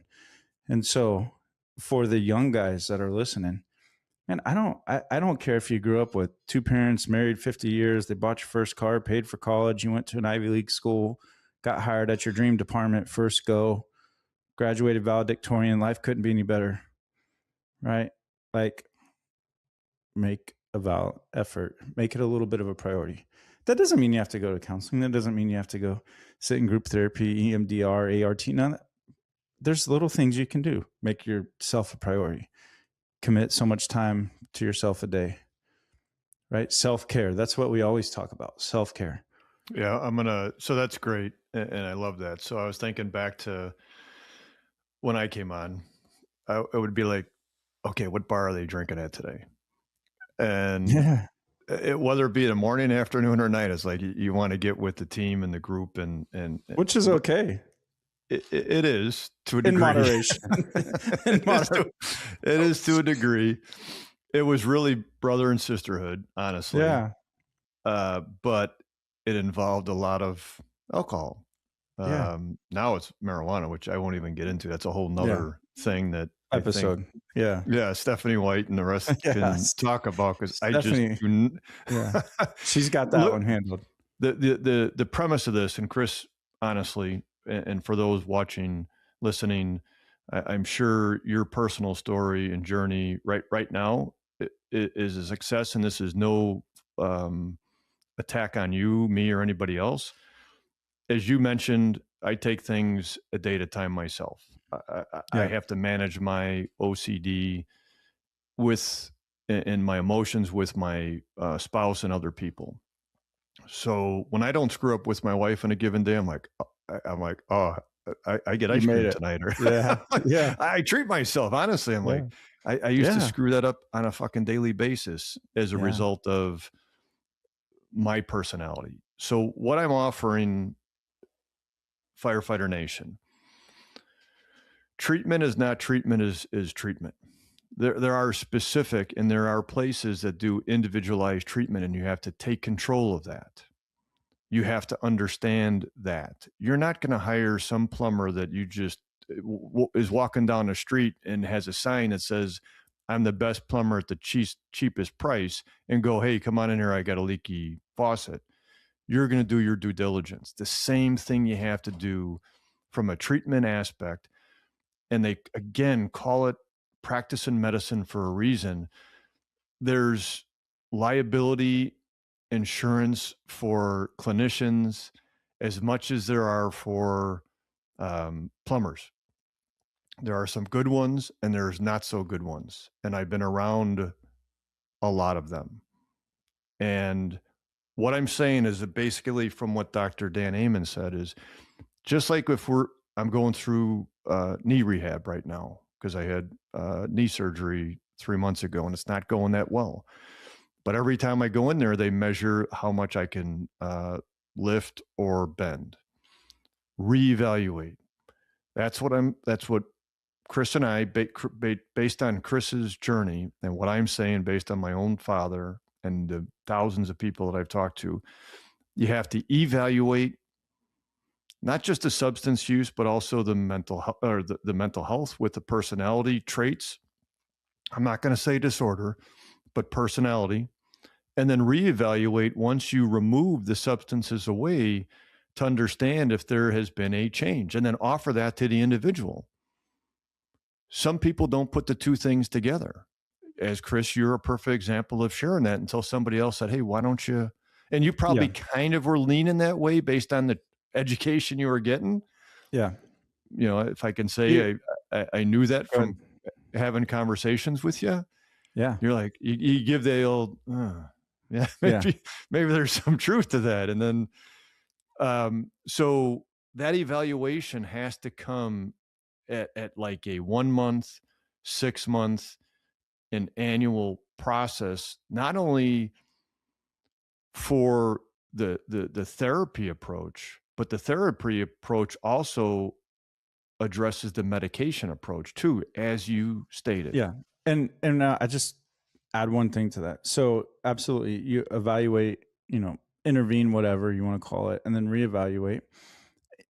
And so for the young guys that are listening, man, I don't care if you grew up with two parents, married 50 years, they bought your first car, paid for college, you went to an Ivy League school, got hired at your dream department, first go, graduated valedictorian, life couldn't be any better. Right? Like, make a effort, make it a little bit of a priority. That doesn't mean you have to go to counseling. That doesn't mean you have to go sit in group therapy, EMDR, ART. None of that. There's little things you can do. Make yourself a priority. Commit so much time to yourself a day, right? Self-care. That's what we always talk about. Self-care. Yeah, so that's great. And I love that. So I was thinking back to when I came on, I would be like, okay, what bar are they drinking at today? And whether it be in the morning, afternoon, or night, it's like you want to get with the team and the group, and which is okay. It is to a degree. In moderation. It is to a degree. It was really brother and sisterhood, honestly. Yeah. But it involved a lot of alcohol. Now it's marijuana, which I won't even get into. That's a whole nother thing that episode. Yeah. Stephanie White and the rest can talk about, because I just she's got that one handled. The premise of this, and Chris, honestly, and for those watching, listening, I'm sure your personal story and journey right now is a success, and this is no attack on you, me, or anybody else. As you mentioned, I take things a day at a time myself. I have to manage my OCD and my emotions with my spouse and other people. So when I don't screw up with my wife on a given day, I'm like, oh, I get ice cream tonight. Or I treat myself. Honestly, I'm like, I used to screw that up on a fucking daily basis as a result of my personality. So what I'm offering Firefighter Nation, treatment is not treatment is treatment. There are specific, and there are places that do individualized treatment, and you have to take control of that. You have to understand that. You're not going to hire some plumber that you just is walking down the street and has a sign that says, I'm the best plumber at the cheapest price, and go, hey, come on in here, I got a leaky faucet. You're going to do your due diligence. The same thing you have to do from a treatment aspect. And they, again, call it practice in medicine for a reason. There's liability insurance for clinicians as much as there are for plumbers. There are some good ones and there's not so good ones. And I've been around a lot of them. And what I'm saying is that basically, from what Dr. Dan Amen said, is just like if I'm going through knee rehab right now, because I had knee surgery 3 months ago and it's not going that well. But every time I go in there, they measure how much I can lift or bend. Reevaluate. That's what Chris and I, based on Chris's journey and what I'm saying based on my own father and the thousands of people that I've talked to, you have to evaluate not just the substance use, but also the mental health, or the mental health with the personality traits. I'm not going to say disorder, but personality. And then reevaluate once you remove the substances away to understand if there has been a change, and then offer that to the individual. Some people don't put the two things together. As Chris, you're a perfect example of sharing that until somebody else said, hey, why don't you? And you probably kind of were leaning that way based on the education you were getting. Yeah. You know, if I can say, I knew that from having conversations with you. Yeah. You're like, you give the old, maybe there's some truth to that. And then, so that evaluation has to come at like a 1 month, 6 month, an annual process, not only for the therapy approach, but the therapy approach also addresses the medication approach too, as you stated. Yeah. And I just add one thing to that. So absolutely, you evaluate, intervene, whatever you want to call it, and then reevaluate.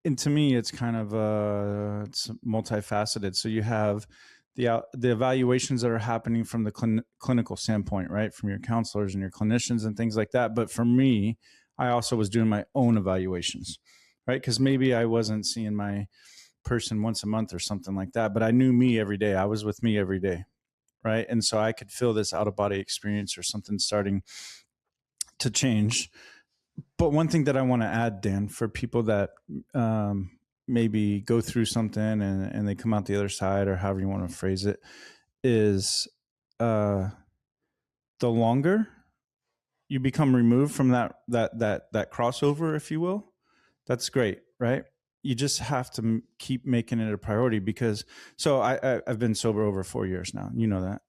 And to me, it's kind of it's multifaceted. So you have the evaluations that are happening from the clinical standpoint, right? From your counselors and your clinicians and things like that. But for me, I also was doing my own evaluations, right? Because maybe I wasn't seeing my person once a month or something like that, but I knew me every day. I was with me every day, right? And so I could feel this out of body experience or something starting to change. But one thing that I want to add, Dan, for people that maybe go through something and they come out the other side, or however you want to phrase it, is the longer you become removed from that crossover, if you will, that's great, right? You just have to keep making it a priority, because I've been sober over 4 years now. You know that.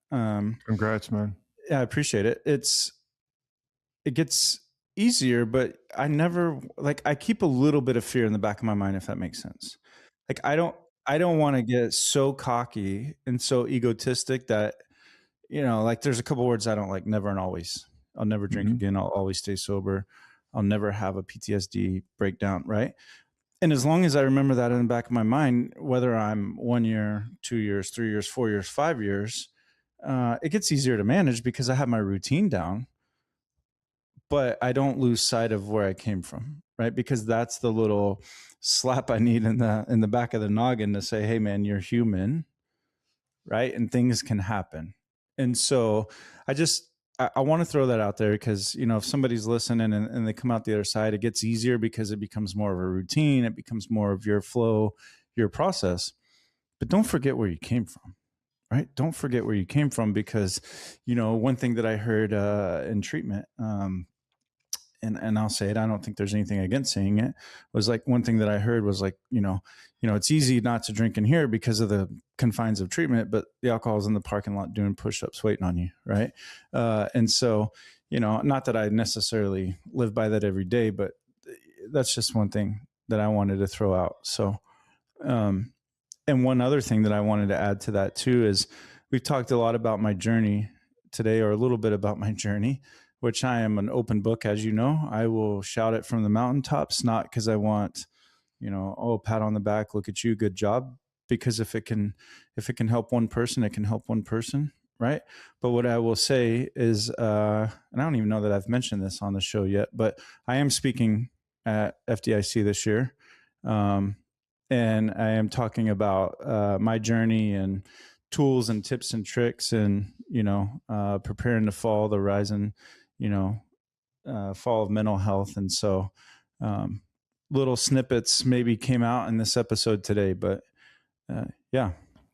Congrats, man. Yeah, I appreciate it. It gets easier, but I keep a little bit of fear in the back of my mind, if that makes sense. Like I don't want to get so cocky and so egotistic that, like there's a couple words I don't like: never and always. I'll never drink again. I'll always stay sober. I'll never have a PTSD breakdown, right? And as long as I remember that in the back of my mind, whether I'm 1 year, 2 years, 3 years, 4 years, 5 years, it gets easier to manage because I have my routine down, but I don't lose sight of where I came from, right? Because that's the little slap I need in the back of the noggin to say, hey man, you're human, right? And things can happen. And so I want to throw that out there because, if somebody's listening and they come out the other side, it gets easier because it becomes more of a routine. It becomes more of your flow, your process. But don't forget where you came from, right? Don't forget where you came from, because, one thing that I heard in treatment, and I'll say it, I don't think there's anything against saying it, was like, one thing that I heard was like, it's easy not to drink in here because of the confines of treatment, but the alcohol's in the parking lot doing push-ups waiting on you, right? And so, not that I necessarily live by that every day, but that's just one thing that I wanted to throw out. So, and one other thing that I wanted to add to that too is we've talked a lot about my journey today, or a little bit about my journey, which I am an open book, as you know. I will shout it from the mountaintops, not because I want, pat on the back, look at you, good job. Because if it can help one person, it can help one person, right? But what I will say is, and I don't even know that I've mentioned this on the show yet, but I am speaking at FDIC this year. And I am talking about my journey and tools and tips and tricks, and preparing to fall, the rising, fall of mental health. And so little snippets maybe came out in this episode today, but yeah.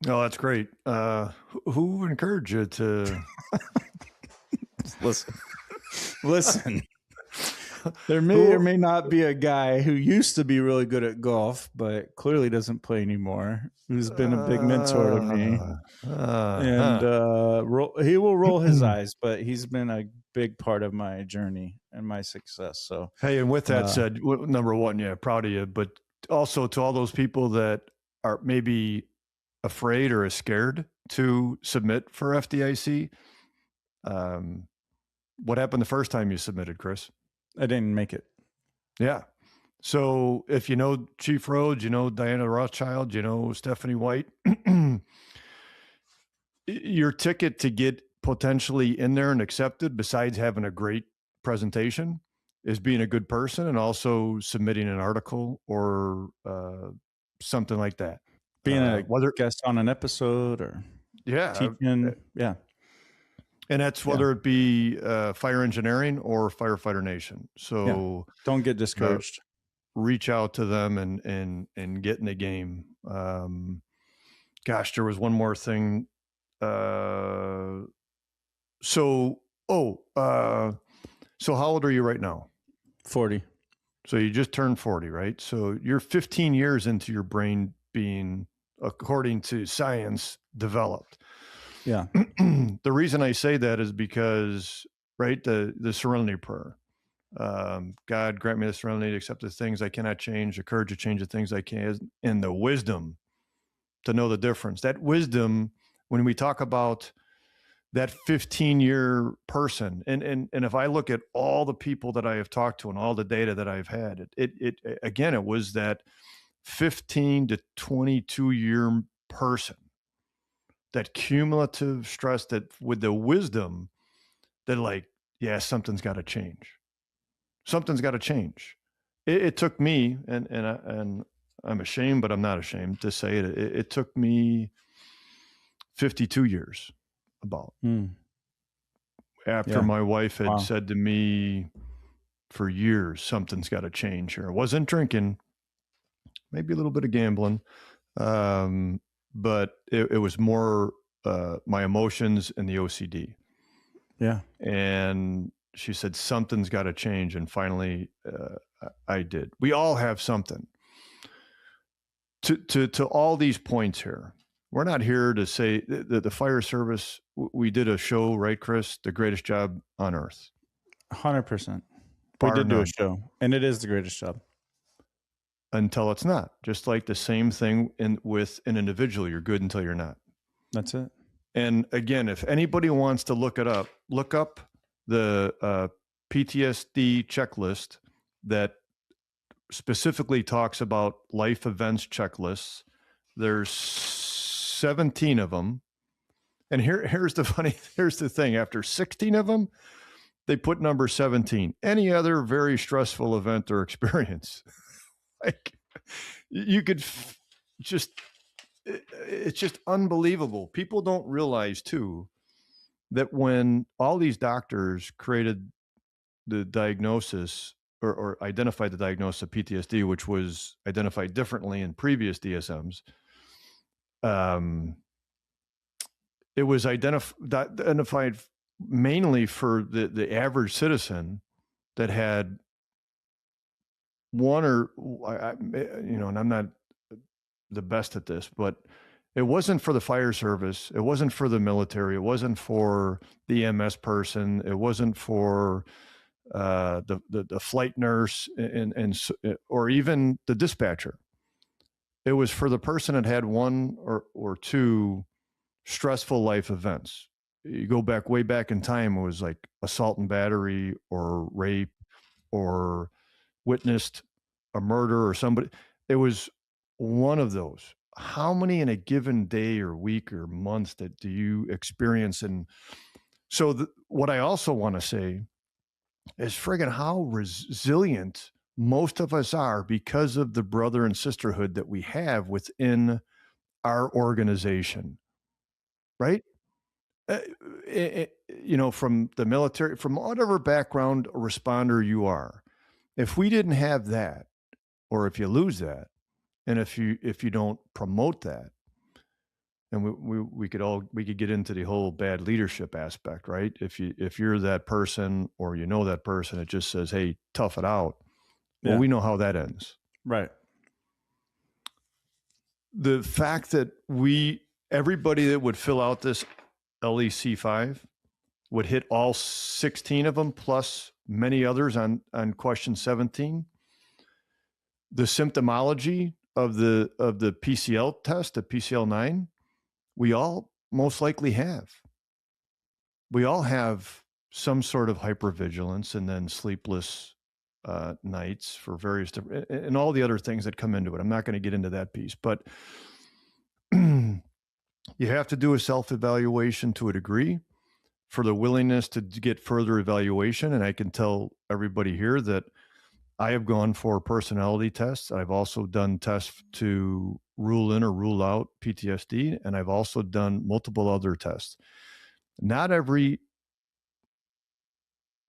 Oh, that's great. Who encouraged you to listen? There may or may not be a guy who used to be really good at golf, but clearly doesn't play anymore, who's been a big mentor to me. And he will roll his eyes, but he's been a big part of my journey and my success. So, hey, and with that said, number one, yeah, proud of you, but also to all those people that are maybe afraid or scared to submit for FDIC. What happened the first time you submitted, Chris? I didn't make it. Yeah. So if you know Chief Rhodes, you know Diana Rothschild, you know Stephanie White, your ticket to get potentially in there and accepted, besides having a great presentation, is being a good person and also submitting an article or something like that. Being a guest on an episode or teaching. Yeah. And that's whether it be Fire Engineering or Firefighter Nation. So don't get discouraged. Reach out to them and get in the game. Gosh, there was one more thing. So how old are you right now? 40. So you just turned 40, right? So you're 15 years into your brain being, according to science, developed. Yeah. The reason I say that is because, right, the serenity prayer. God grant me the serenity to accept the things I cannot change, the courage to change the things I can, and the wisdom to know the difference. That wisdom, when we talk about that 15-year person, and if I look at all the people that I have talked to and all the data that I've had, it was that 15 to 22-year person, that cumulative stress, that with the wisdom that, like, yeah, something's got to change. Something's got to change. It took me, and I'm ashamed, but I'm not ashamed to say it. It took me 52 years about after my wife had said to me for years, something's got to change here. I wasn't drinking, maybe a little bit of gambling, but it was more my emotions and the OCD. Yeah. And she said, something's got to change. And finally, I did. We all have something. To all these points here, we're not here to say that the fire service, we did a show, right, Chris? The greatest job on earth. 100%. We did do a show, and it is the greatest job. Until it's not. Just like the same thing with an individual. You're good until you're not. That's it. And again, if anybody wants to look it up, look up the PTSD checklist that specifically talks about life events checklists. There's 17 of them. And here's the thing. After 16 of them, they put number 17. Any other very stressful event or experience. Like, you could it's just unbelievable. People don't realize too that when all these doctors created the diagnosis or identified the diagnosis of PTSD, which was identified differently in previous DSMs, it was identified mainly for the average citizen that had one or, and I'm not the best at this, but it wasn't for the fire service. It wasn't for the military. It wasn't for the EMS person. It wasn't for the flight nurse or even the dispatcher. It was for the person that had one or two stressful life events. You go back way back in time, it was like assault and battery or rape or witnessed a murder or somebody. It was one of those. How many in a given day or week or month that do you experience? And so what I also want to say is friggin' how resilient most of us are because of the brother and sisterhood that we have within our organization, right? From the military, from whatever background or responder you are, if we didn't have that, or if you lose that, and if you don't promote that, and we could get into the whole bad leadership aspect, right? If you're that person or you know that person, it just says, hey, tough it out. Well, Yeah. we know how that ends. Right. The fact that everybody that would fill out this LEC5 would hit all 16 of them plus many others on question 17. The symptomology of the PCL test, the PCL9, we all most likely have. We all have some sort of hypervigilance and then sleepless nights for various different, and all the other things that come into it. I'm not going to get into that piece, but you have to do a self-evaluation to a degree for the willingness to get further evaluation. And I can tell everybody here that I have gone for personality tests. I've also done tests to rule in or rule out PTSD, and I've also done multiple other tests. Not every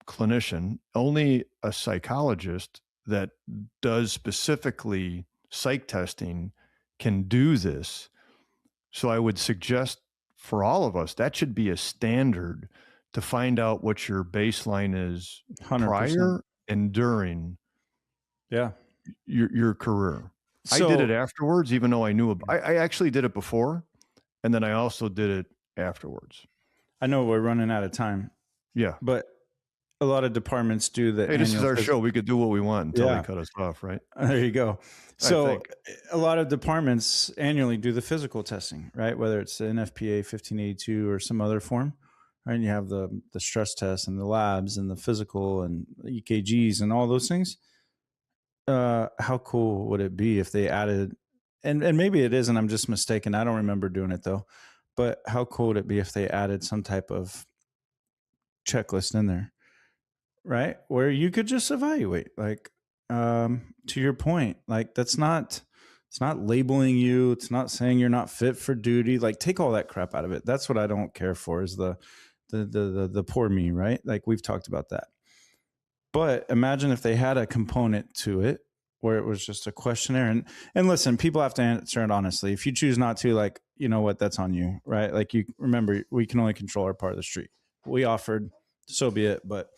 clinician, only a psychologist that does specifically psych testing can do this. So I would suggest for all of us, that should be a standard to find out what your baseline is 100%. prior and during your career. So, I did it afterwards, even though I knew I actually did it before, and then I also did it afterwards. I know we're running out of time. Yeah. But a lot of departments do the Hey, this is our show. We could do what we want until they cut us off, right? There you go. So a lot of departments annually do the physical testing, right? Whether it's the NFPA 1582 or some other form, right? And you have the stress test and the labs and the physical and the EKGs and all those things. How cool would it be if they added, and maybe it is, and I'm just mistaken. I don't remember doing it though, but how cool would it be if they added some type of checklist in there, right? Where you could just evaluate, like, to your point, like it's not labeling you. It's not saying you're not fit for duty. Like, take all that crap out of it. That's what I don't care for, is the poor me, right? Like, we've talked about that. But imagine if they had a component to it where it was just a questionnaire. And listen, people have to answer it honestly. If you choose not to, like, you know what, that's on you, right? Like, you remember, we can only control our part of the street. We offered, so be it. But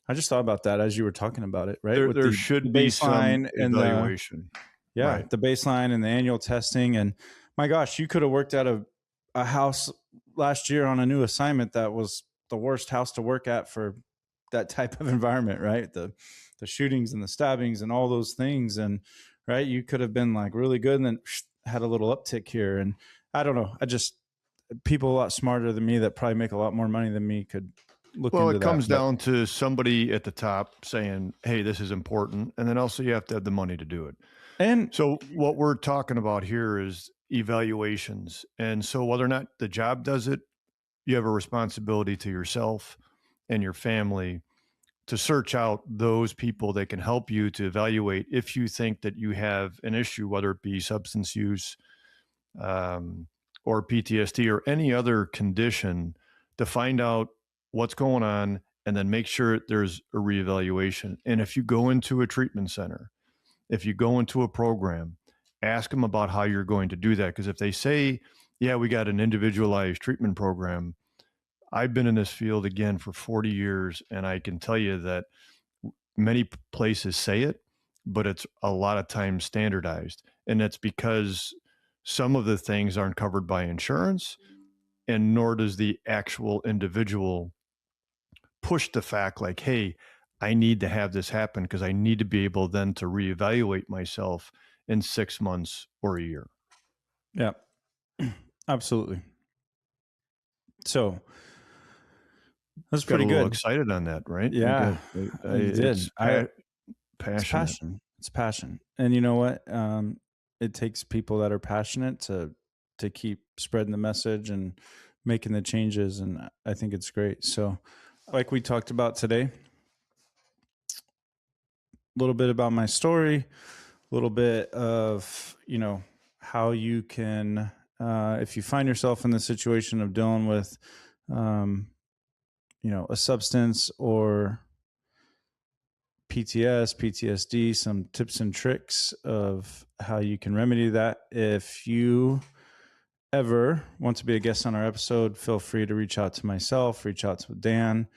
I just thought about that as you were talking about it, right? There should be some evaluation. Right. The baseline and the annual testing. And my gosh, you could have worked at a house last year on a new assignment that was the worst house to work at for that type of environment, right? The shootings and the stabbings and all those things. And right, you could have been like really good and then had a little uptick here. And I don't know. People a lot smarter than me that probably make a lot more money than me could look into that. Well, it comes down to somebody at the top saying, hey, this is important. And then also you have to have the money to do it. And so what we're talking about here is evaluations. And so whether or not the job does it, you have a responsibility to yourself and your family to search out those people that can help you to evaluate if you think that you have an issue, whether it be substance use or PTSD or any other condition, to find out what's going on and then make sure there's a reevaluation. And if you go into a treatment center, if you go into a program, ask them about how you're going to do that. Because if they say, yeah, we got an individualized treatment program, I've been in this field again for 40 years, and I can tell you that many places say it, but it's a lot of times standardized. And that's because some of the things aren't covered by insurance, and nor does the actual individual push the fact like, hey, I need to have this happen because I need to be able then to reevaluate myself in 6 months or a year. Yeah, absolutely. So that's pretty good. Excited on that, right? Yeah, you did. Passion. It's passion. And you know what? It takes people that are passionate to keep spreading the message and making the changes. And I think it's great. So like we talked about today, a little bit about my story, a little bit of, how you can, if you find yourself in the situation of dealing with, a substance or PTSD, some tips and tricks of how you can remedy that. If you ever want to be a guest on our episode, feel free to reach out to myself, reach out to Dan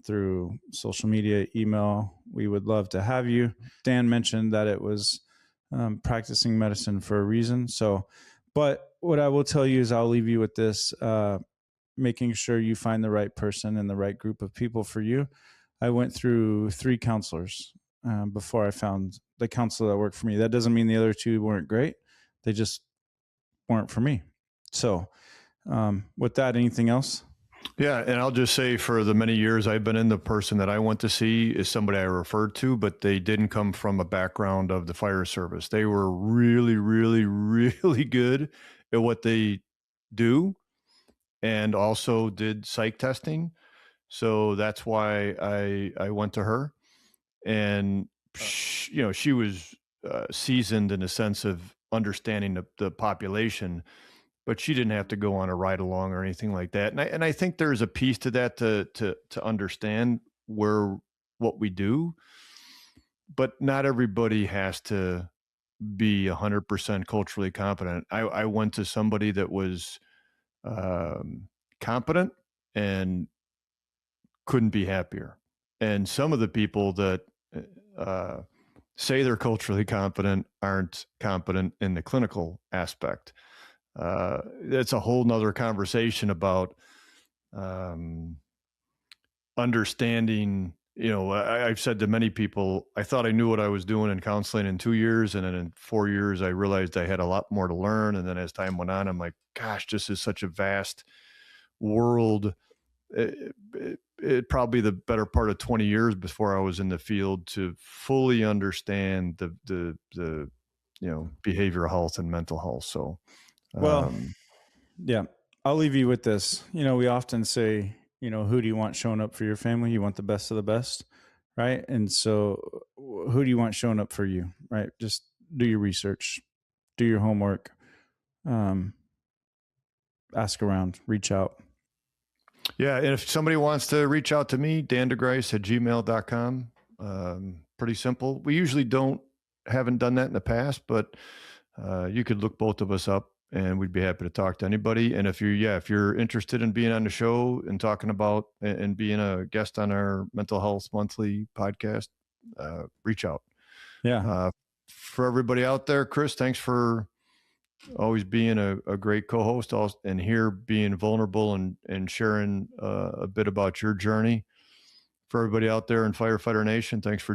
through social media, email. We would love to have you. Dan mentioned that it was practicing medicine for a reason. So, but what I will tell you is I'll leave you with this, making sure you find the right person and the right group of people for you. I went through 3 counselors before I found the counselor that worked for me. That doesn't mean the other 2 weren't great. They just weren't for me. So with that, anything else? Yeah. And I'll just say, for the many years I've been in, the person that I went to see is somebody I referred to, but they didn't come from a background of the fire service. They were really, really, really good at what they do, and also did psych testing. So that's why I went to her. And she was seasoned in a sense of understanding the population, but she didn't have to go on a ride along or anything like that. And I think there's a piece to that to understand what we do, but not everybody has to be 100% culturally competent. I went to somebody that was competent and couldn't be happier. And some of the people that say they're culturally competent aren't competent in the clinical aspect. It's a whole nother conversation about understanding. I've said to many people, I thought I knew what I was doing in counseling in 2 years. And then in 4 years, I realized I had a lot more to learn. And then as time went on, I'm like, gosh, this is such a vast world. It probably the better part of 20 years before I was in the field to fully understand the behavioral health and mental health. So, well, yeah, I'll leave you with this. We often say, who do you want showing up for your family? You want the best of the best, right? And so who do you want showing up for you, right? Just do your research, do your homework, ask around, reach out. Yeah. And if somebody wants to reach out to me, dandegryse@gmail.com. Pretty simple. We usually haven't done that in the past, but you could look both of us up and we'd be happy to talk to anybody. And if you're interested in being on the show and talking about and being a guest on our Mental Health Monthly podcast, reach out. Yeah. For everybody out there, Chris, thanks for always being a great co-host, and here being vulnerable and sharing a bit about your journey. For everybody out there in Firefighter Nation, thanks for